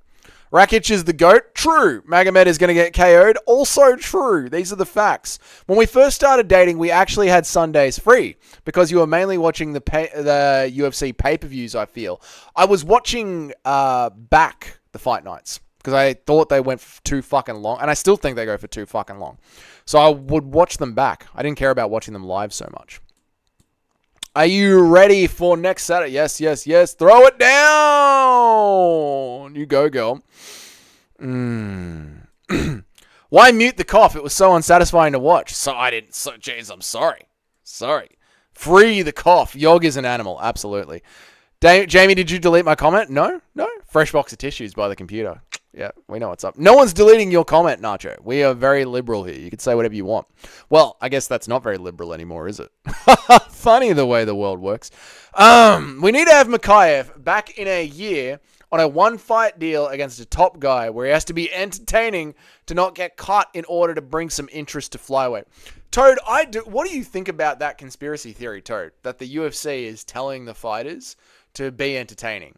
Rakic is the GOAT. True. Magomed is going to get KO'd. Also true. These are the facts. When we first started dating, we actually had Sundays free because you were mainly watching the UFC pay-per-views, I feel. I was watching back the fight nights because I thought they went for too fucking long, and I still think they go for too fucking long. So I would watch them back. I didn't care about watching them live so much. Are you ready for next Saturday? Yes, yes, yes. Throw it down. You go, girl. Why mute the cough? It was so unsatisfying to watch. Jeez, I'm sorry. Sorry. Free the cough. Yog is an animal. Absolutely. Jamie, did you delete my comment? No? Fresh box of tissues by the computer. Yeah, we know what's up. No one's deleting your comment, Nacho. We are very liberal here. You can say whatever you want. Well, I guess that's not very liberal anymore, is it? Funny the way the world works. We need to have Makayev back in a year on a one-fight deal against a top guy where he has to be entertaining to not get cut in order to bring some interest to flyweight. Toad, what do you think about that conspiracy theory, Toad? That the UFC is telling the fighters to be entertaining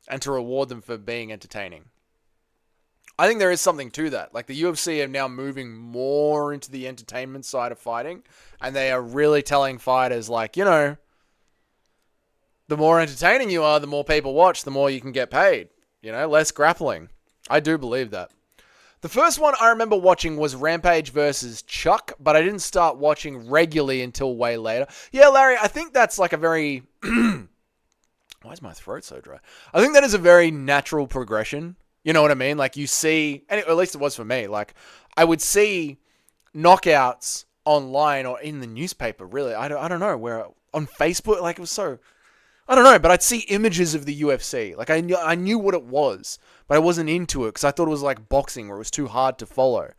and to reward them for being entertaining? I think there is something to that. Like, the UFC are now moving more into the entertainment side of fighting, and they are really telling fighters, like, you know, the more entertaining you are, the more people watch, the more you can get paid. You know, less grappling. I do believe that. The first one I remember watching was Rampage versus Chuck, but I didn't start watching regularly until way later. Yeah, Larry, I think that's like a very... Why is my throat so dry? I think that is a very natural progression. You know what I mean? Like, you see, and at least it was for me, like, I would see knockouts online or in the newspaper, really. I don't know, where, on Facebook, like, it was so, I don't know, but I'd see images of the UFC. Like, I knew what it was, but I wasn't into it because I thought it was like boxing where it was too hard to follow.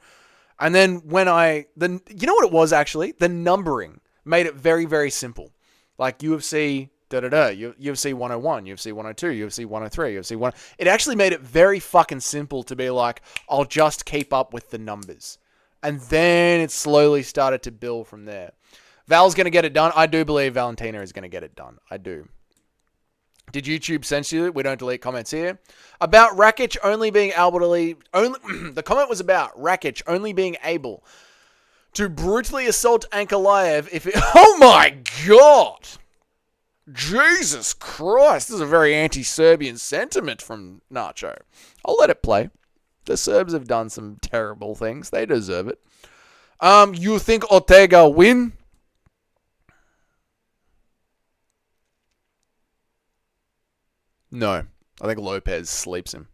And then when you know what it was, actually? The numbering made it very, very simple. Like, UFC... UFC 101, UFC 102, UFC 103, UFC 1... It actually made it very fucking simple to be like, I'll just keep up with the numbers. And then it slowly started to build from there. Val's going to get it done. I do believe Valentina is going to get it done. I do. Did YouTube censor you? We don't delete comments here. About Rakic only being able to... the comment was about Rakic only being able to brutally assault Ankalaev if it... Oh my God! Jesus Christ, this is a very anti-Serbian sentiment from Nacho. I'll let it play. The Serbs have done some terrible things. They deserve it. You think Ortega win? No. I think Lopez sleeps him.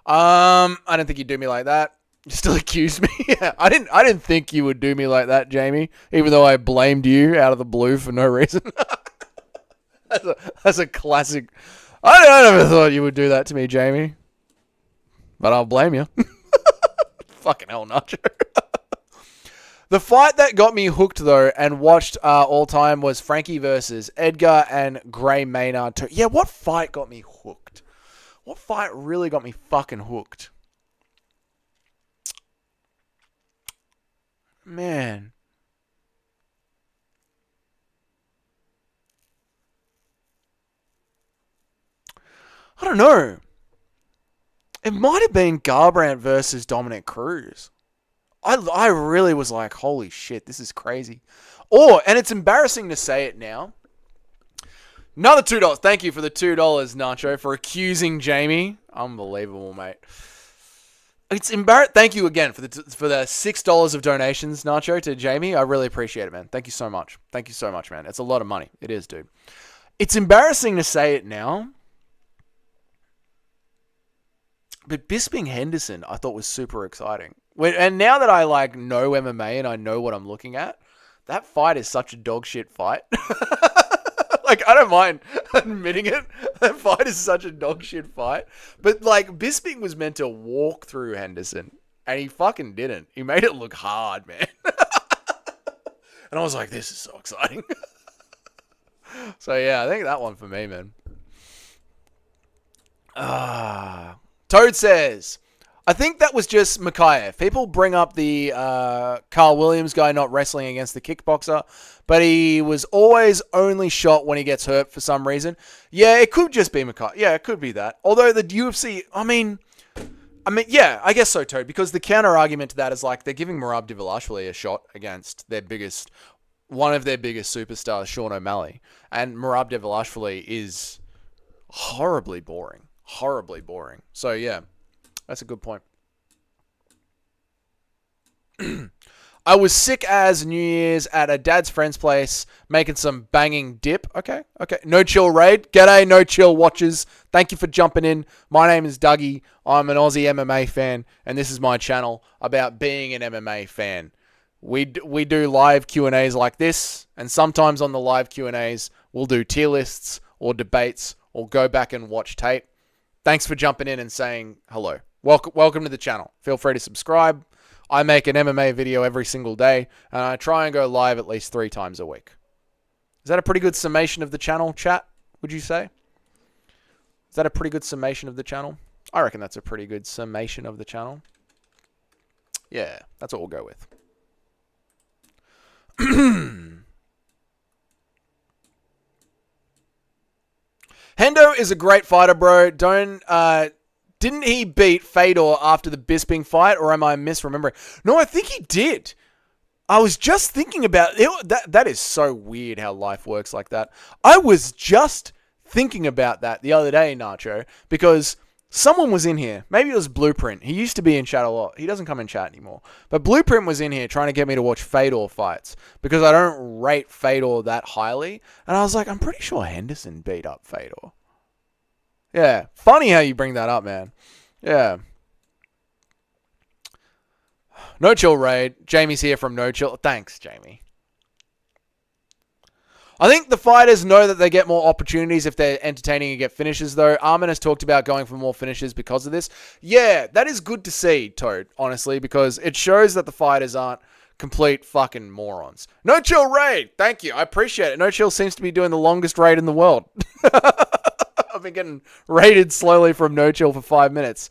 I don't think you'd do me like that. You still accuse me? Yeah, I didn't think you would do me like that, Jamie, even though I blamed you out of the blue for no reason. That's a classic. I never thought you would do that to me, Jamie. But I'll blame you. Fucking hell, Nacho. The fight that got me hooked, though, and watched all time was Frankie versus Edgar and Gray Maynard. Yeah, what fight got me hooked? What fight really got me fucking hooked? Man. I don't know. It might have been Garbrandt versus Dominic Cruz. I really was like, holy shit, this is crazy. And it's embarrassing to say it now. Another $2. Thank you for the $2, Nacho, for accusing Jamie. Unbelievable, mate. It's embarrassing. Thank you again for the $6 of donations, Nacho, to Jamie. I really appreciate it, man. Thank you so much. Thank you so much, man. It's a lot of money. It is, dude. It's embarrassing to say it now. But Bisping Henderson, I thought was super exciting. And now that I know MMA and I know what I'm looking at, that fight is such a dog shit fight. I don't mind admitting it. That fight is such a dog shit fight. But Bisping was meant to walk through Henderson, and he fucking didn't. He made it look hard, man. And I was like, this is so exciting. So yeah, I think that one for me, man. Toad says, I think that was just Mikhaev. People bring up the Carl Williams guy not wrestling against the kickboxer, but he was always only shot when he gets hurt for some reason. Yeah, it could just be Mikhaev. Yeah, it could be that. Although the UFC, I mean, yeah, I guess so, Toad, because the counter argument to that is they're giving Merab Dvalishvili a shot against one of their biggest superstars, Sean O'Malley, and Merab Dvalishvili is horribly boring. So yeah, that's a good point. I was sick as New Year's at a dad's friend's place making some banging dip. Okay. No Chill Raid. G'day, No Chill watchers. Thank you for jumping in. My name is Dougie. I'm an Aussie MMA fan, and this is my channel about being an MMA fan. We do live Q&As like this, and sometimes on the live Q&As, we'll do tier lists or debates or go back and watch tape. Thanks for jumping in and saying hello. Welcome to the channel. Feel free to subscribe. I make an MMA video every single day, and I try and go live at least 3 times a week. Is that a pretty good summation of the channel, chat, would you say? Is that a pretty good summation of the channel? I reckon that's a pretty good summation of the channel. Yeah, that's what we'll go with. Hendo is a great fighter, bro. Didn't he beat Fedor after the Bisping fight, or am I misremembering? No, I think he did. I was just thinking about it. That is so weird how life works like that. I was just thinking about that the other day, Nacho, because someone was in here. Maybe it was Blueprint. He used to be in chat a lot. He doesn't come in chat anymore. But Blueprint was in here trying to get me to watch Fedor fights because I don't rate Fedor that highly. And I was like, I'm pretty sure Henderson beat up Fedor. Yeah. Funny how you bring that up, man. Yeah. No Chill Raid. Jamie's here from No Chill. Thanks, Jamie. I think the fighters know that they get more opportunities if they're entertaining and get finishes, though. Armin has talked about going for more finishes because of this. Yeah, that is good to see, Toad, honestly, because it shows that the fighters aren't complete fucking morons. No Chill Raid! Thank you, I appreciate it. No Chill seems to be doing the longest raid in the world. I've been getting raided slowly from No Chill for 5 minutes.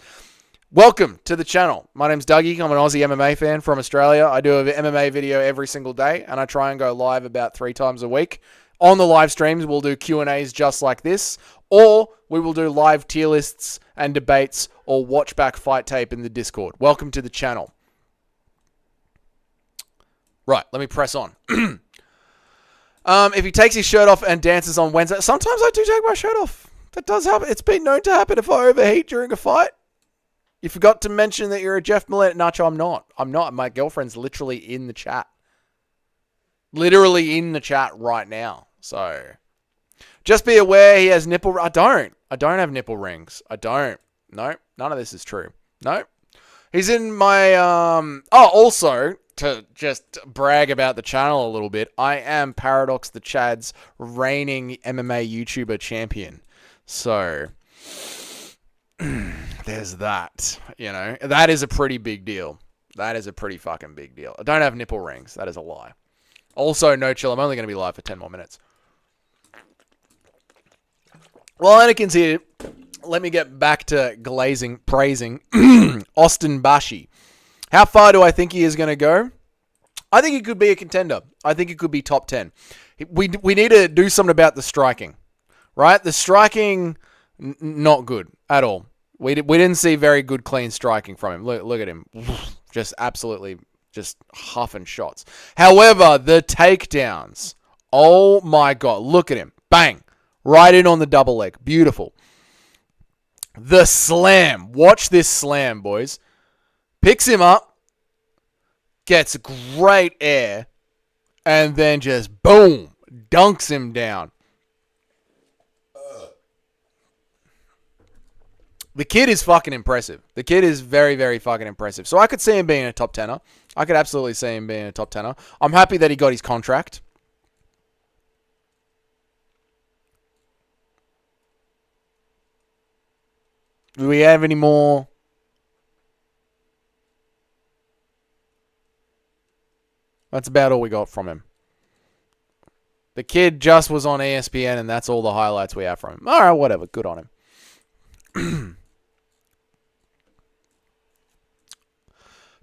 Welcome to the channel. My name's Dougie. I'm an Aussie MMA fan from Australia. I do an MMA video every single day, and I try and go live about 3 times a week. On the live streams, we'll do Q&As just like this, or we will do live tier lists and debates or watch back fight tape in the Discord. Welcome to the channel. Right, let me press on. If he takes his shirt off and dances on Wednesday, sometimes I do take my shirt off. That does happen. It's been known to happen if I overheat during a fight. You forgot to mention that you're a Jeff Millett. Nacho, I'm not. I'm not. My girlfriend's literally in the chat. Literally in the chat right now. So, just be aware he has nipple... I don't have nipple rings. I don't. No, none of this is true. No. He's in my... also, to just brag about the channel a little bit, I am Paradox the Chad's reigning MMA YouTuber champion. So... there's that, you know. That is a pretty big deal. That is a pretty fucking big deal. I don't have nipple rings. That is a lie. Also, No Chill. I'm only going to be live for 10 more minutes. Well, Anakin's here. Let me get back to praising Austin Bashi. How far do I think he is going to go? I think he could be a contender. I think he could be top 10. We need to do something about the striking, right? The striking... not good at all. We didn't see very good clean striking from him. Look at him. Just absolutely just huffing shots. However, the takedowns. Oh my God. Look at him. Bang. Right in on the double leg. Beautiful. The slam. Watch this slam, boys. Picks him up. Gets great air. And then just boom. Dunks him down. The kid is fucking impressive. The kid is very, very fucking impressive. So I could see him being a top 10er. I could absolutely see him being a top 10er. I'm happy that he got his contract. Do we have any more? That's about all we got from him. The kid just was on ESPN, and that's all the highlights we have from him. All right, whatever. Good on him.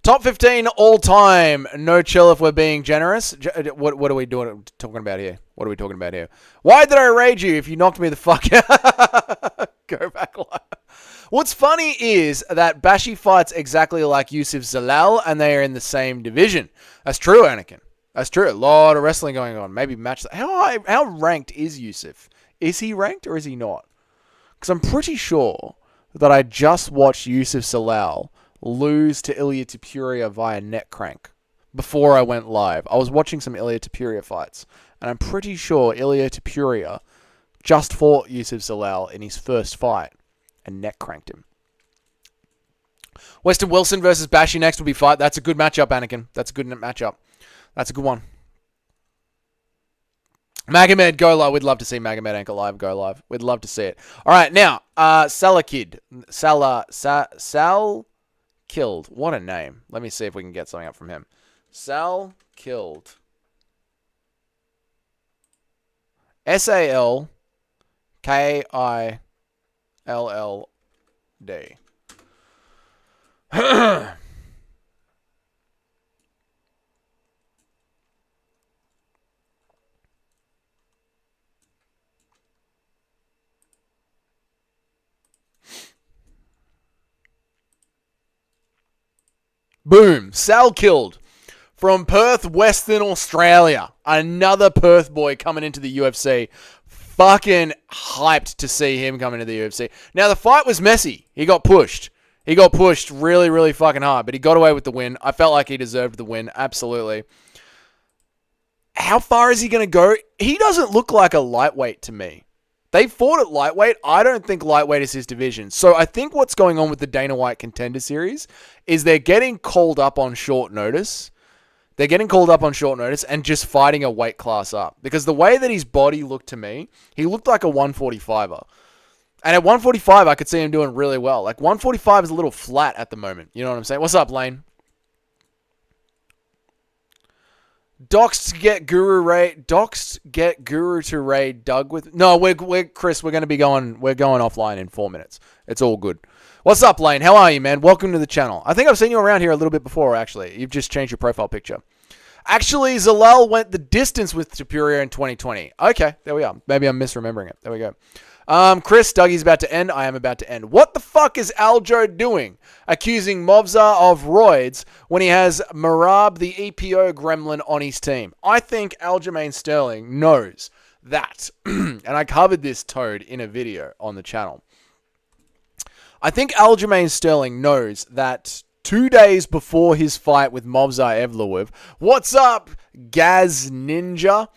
Top 15 all time. No chill if we're being generous. What are we talking about here? What are we talking about here? Why did I rage you if you knocked me the fuck out? Go back live. What's funny is that Bashi fights exactly like Yusuf Zalal, and they are in the same division. That's true, Anakin. That's true. A lot of wrestling going on. Maybe match. How ranked is Yusuf? Is he ranked or is he not? Because I'm pretty sure that I just watched Yusuf Zalal lose to Ilia Topuria via neck crank before I went live. I was watching some Ilia Topuria fights, and I'm pretty sure Ilia Topuria just fought Yusuf Zalal in his first fight and neck cranked him. Weston Wilson versus Bashi next will be fight. That's a good matchup, Anakin. That's a good matchup. That's a good one. Magomed, go live. We'd love to see Magomed Anchor Live go live. We'd love to see it. All right, now, Salah Kid. Sal Killed. What a name. Let me see if we can get something up from him. Sal Killed. SALKILLD. Boom. Sal Killed. From Perth, Western Australia. Another Perth boy coming into the UFC. Fucking hyped to see him come into the UFC. Now, the fight was messy. He got pushed. He got pushed really, really fucking hard, but he got away with the win. I felt like he deserved the win. Absolutely. How far is he going to go? He doesn't look like a lightweight to me. They fought at lightweight. I don't think lightweight is his division. So I think what's going on with the Dana White Contender Series is they're getting called up on short notice. They're getting called up on short notice and just fighting a weight class up. Because the way that his body looked to me, he looked like a 145er. And at 145, I could see him doing really well. Like, 145 is a little flat at the moment. You know what I'm saying? What's up, Lane? Doxed get Guru to raid Doug with... No, we're Chris, we're going to be going... We're going offline in 4 minutes. It's all good. What's up, Lane? How are you, man? Welcome to the channel. I think I've seen you around here a little bit before, actually. You've just changed your profile picture. Actually, Zalal went the distance with Superior in 2020. Okay, there we are. Maybe I'm misremembering it. There we go. Chris, Dougie's about to end. I am about to end. What the fuck is Aljo doing? Accusing Movza of roids when he has Marab, the EPO gremlin, on his team. I think Aljamain Sterling knows that. And I covered this toad in a video on the channel. I think Aljamain Sterling knows that 2 days before his fight with Movza Evloev, what's up, Gaz Ninja?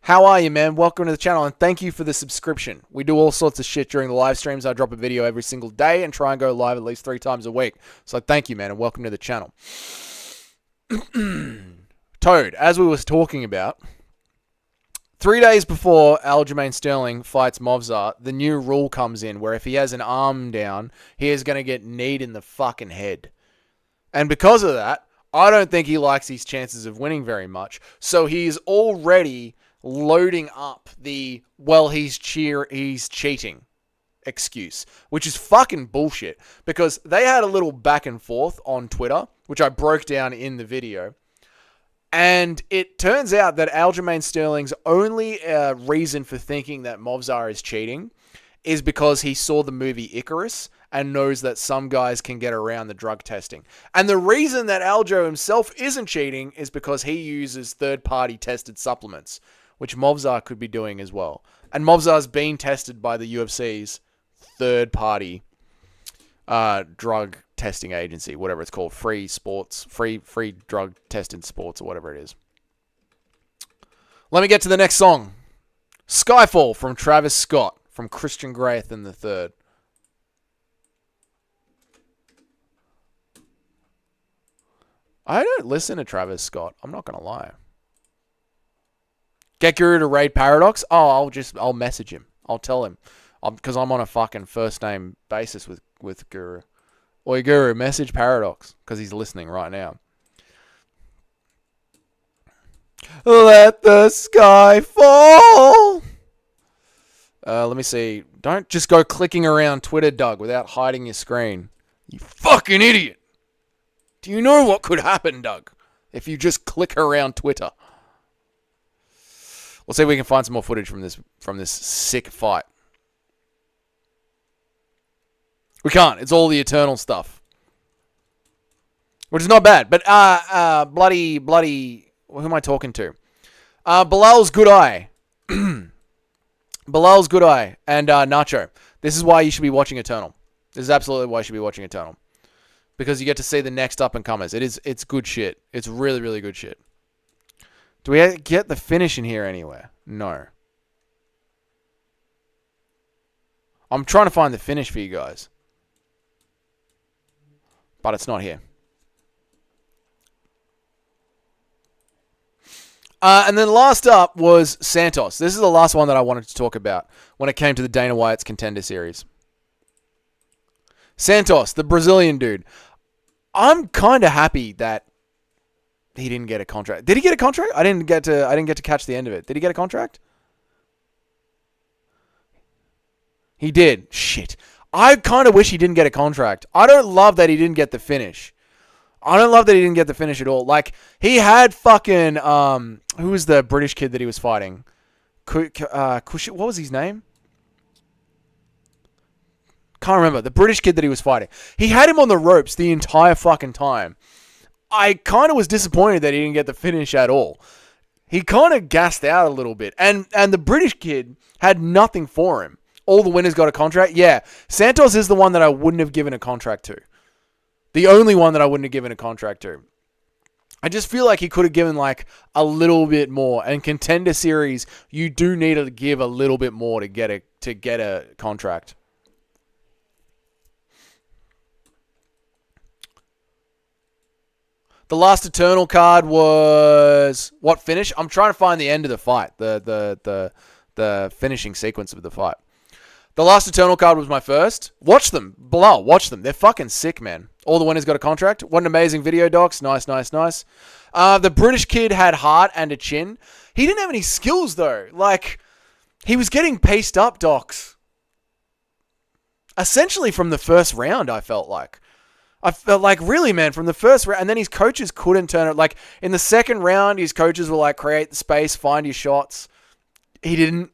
How are you, man? Welcome to the channel, and thank you for the subscription. We do all sorts of shit during the live streams. I drop a video every single day and try and go live at least 3 times a week. So thank you, man, and welcome to the channel. Toad, as we was talking about, 3 days before Aljamain Sterling fights Movza, the new rule comes in where if he has an arm down, he is going to get kneed in the fucking head. And because of that, I don't think he likes his chances of winning very much. So he's already loading up the, well, he's cheating excuse, which is fucking bullshit, because they had a little back and forth on Twitter, which I broke down in the video. And it turns out that Aljamain Sterling's only reason for thinking that Movza is cheating is because he saw the movie Icarus and knows that some guys can get around the drug testing. And the reason that Aljo himself isn't cheating is because he uses third-party tested supplements, which Movzar could be doing as well. And Movzar's been tested by the UFC's third-party drug testing agency, whatever it's called, free drug tested sports, or whatever it is. Let me get to the next song. Skyfall from Travis Scott, from Christian Grayson III. I don't listen to Travis Scott. I'm not going to lie. Get Guru to raid Paradox? Oh, I'll message him. I'll tell him. Because I'm on a fucking first name basis with Guru. Oi, Guru, message Paradox. Because he's listening right now. Let the sky fall. Let me see. Don't just go clicking around Twitter, Doug, without hiding your screen. You fucking idiot. Do you know what could happen, Doug, if you just click around Twitter? We'll see if we can find some more footage from this sick fight. We can't. It's all the Eternal stuff. Which is not bad. But, bloody... Who am I talking to? Bilal's Good Eye. Bilal's Good Eye and Nacho. This is why you should be watching Eternal. This is absolutely why you should be watching Eternal. Because you get to see the next up-and-comers. It's good shit. It's really, really good shit. Do we get the finish in here anywhere? No. I'm trying to find the finish for you guys. But it's not here. And then last up was Santos. This is the last one that I wanted to talk about when it came to the Dana White's Contender Series. Santos, the Brazilian dude. I'm kind of happy that he didn't get a contract. Did he get a contract? I didn't get to catch the end of it. Did he get a contract? He did. Shit. I kind of wish he didn't get a contract. I don't love that he didn't get the finish. I don't love that he didn't get the finish at all. Like, he had fucking, who was the British kid that he was fighting? What was his name? Can't remember. The British kid that he was fighting. He had him on the ropes the entire fucking time. I kind of was disappointed that he didn't get the finish at all. He kind of gassed out a little bit. And the British kid had nothing for him. All the winners got a contract. Yeah, Santos is the one that I wouldn't have given a contract to. The only one that I wouldn't have given a contract to. I just feel like he could have given like a little bit more. And Contender Series, you do need to give a little bit more to get a contract. The last Eternal card was what finish? I'm trying to find the end of the fight, the finishing sequence of the fight. The last Eternal card was my first. Watch them. Below, watch them. They're fucking sick, man. All the winners got a contract. What an amazing video, docs. Nice, nice, nice. The British kid had heart and a chin. He didn't have any skills, though. Like, he was getting paced up, docs. Essentially from the first round, I felt like. I felt like, really, man, from the first round. And then his coaches couldn't turn it. Like, in the second round, his coaches were like, create the space, find your shots. He didn't.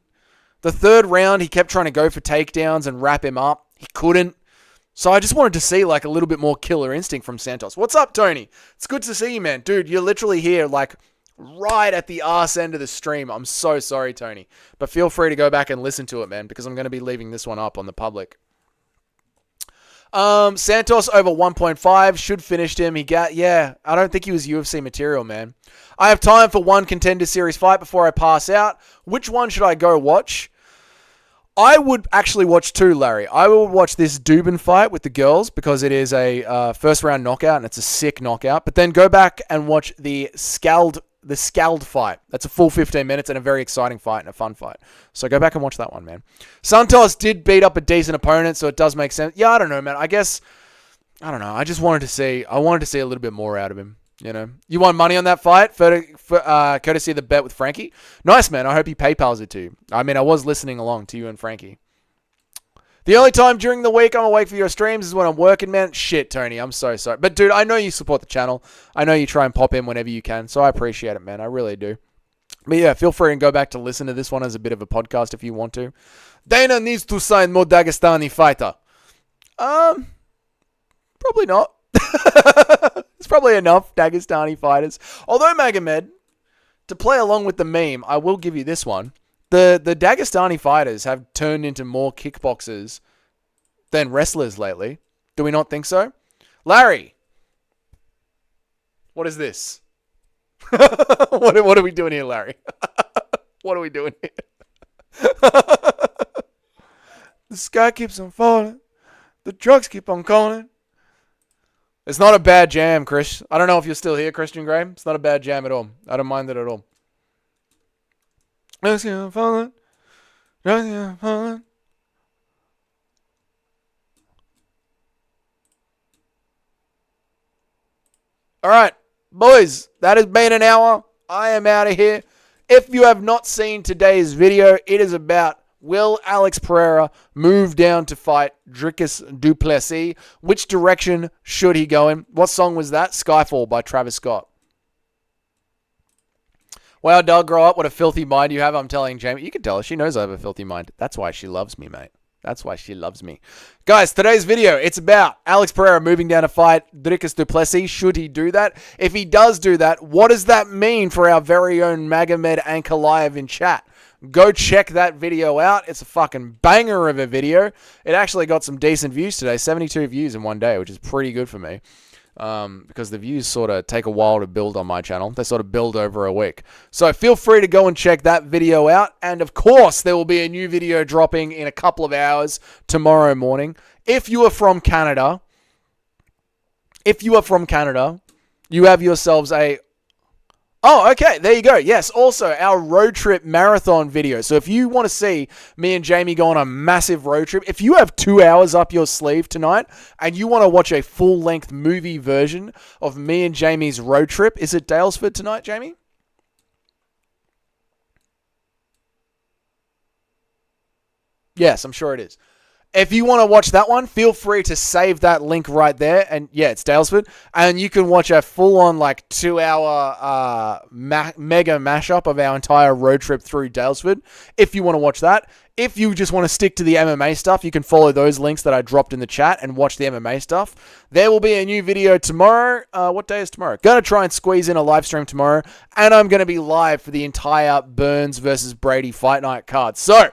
The third round, he kept trying to go for takedowns and wrap him up. He couldn't. So I just wanted to see like a little bit more killer instinct from Santos. What's up, Tony? It's good to see you, man. Dude, you're literally here like right at the arse end of the stream. I'm so sorry, Tony. But feel free to go back and listen to it, man, because I'm going to be leaving this one up on the public. Santos over 1.5 should finished him. I don't think he was UFC material, man. I have time for one Contender Series fight before I pass out. Which one should I go watch? I would actually watch two, Larry. I will watch this Dubin fight with the girls because it is a first round knockout and it's a sick knockout. But then go back and watch the Scald fight. That's a full 15 minutes and a very exciting fight and a fun fight. So go back and watch that one, man. Santos did beat up a decent opponent, so it does make sense. Yeah, I don't know, man. I don't know. I just wanted to see a little bit more out of him. You know, you won money on that fight, courtesy of the bet with Frankie. Nice, man. I hope he PayPal's it to you. I mean, I was listening along to you and Frankie. The only time during the week I'm awake for your streams is when I'm working, man. Shit, Tony, I'm so sorry. But, dude, I know you support the channel. I know you try and pop in whenever you can, so I appreciate it, man. I really do. But yeah, feel free and go back to listen to this one as a bit of a podcast if you want to. Dana needs to sign more Dagestani fighter. Probably not. It's probably enough Dagestani fighters. Although Magomed, to play along with the meme, I will give you this one. The Dagestani fighters have turned into more kickboxers than wrestlers lately. Do we not think so? Larry, what is this? What are we doing here, Larry? What are we doing here? The sky keeps on falling. The trucks keep on calling. It's not a bad jam, Chris. I don't know if you're still here, Christian Graham. It's not a bad jam at all. I don't mind it at all. Trucks keep on falling. Trucks keep on falling. All right, boys, that has been an hour. I am out of here. If you have not seen today's video, it is about will Alex Pereira move down to fight Dricus du Plessis? Which direction should he go in? What song was that? Skyfall by Travis Scott. Wow, Doug, grow up. What a filthy mind you have. I'm telling Jamie. You can tell her. She knows I have a filthy mind. That's why she loves me, mate. That's why she loves me. Guys, today's video, it's about Alex Pereira moving down to fight Dricus du Plessis. Should he do that? If he does do that, what does that mean for our very own Magomed Ankalaev in chat? Go check that video out. It's a fucking banger of a video. It actually got some decent views today. 72 views in one day, which is pretty good for me. Because the views sort of take a while to build on my channel. They sort of build over a week. So feel free to go and check that video out. And of course, there will be a new video dropping in a couple of hours tomorrow morning. If you are from Canada, you have yourselves a... Oh, okay, there you go. Yes, also our road trip marathon video. So if you want to see me and Jamie go on a massive road trip, if you have 2 hours up your sleeve tonight and you want to watch a full-length movie version of me and Jamie's road trip, is it Dalesford tonight, Jamie? Yes, I'm sure it is. If you want to watch that one, feel free to save that link right there. And yeah, it's Dalesford. And you can watch a full-on, like, 2-hour mega mashup of our entire road trip through Dalesford, if you want to watch that. If you just want to stick to the MMA stuff, you can follow those links that I dropped in the chat and watch the MMA stuff. There will be a new video tomorrow. What day is tomorrow? Going to try and squeeze in a live stream tomorrow. And I'm going to be live for the entire Burns versus Brady Fight Night card. So...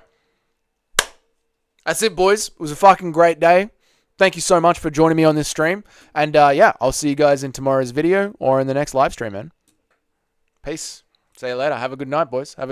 that's it, boys. It was a fucking great day. Thank you so much for joining me on this stream. And yeah, I'll see you guys in tomorrow's video or in the next live stream, man. Peace. See you later. Have a good night, boys. Have a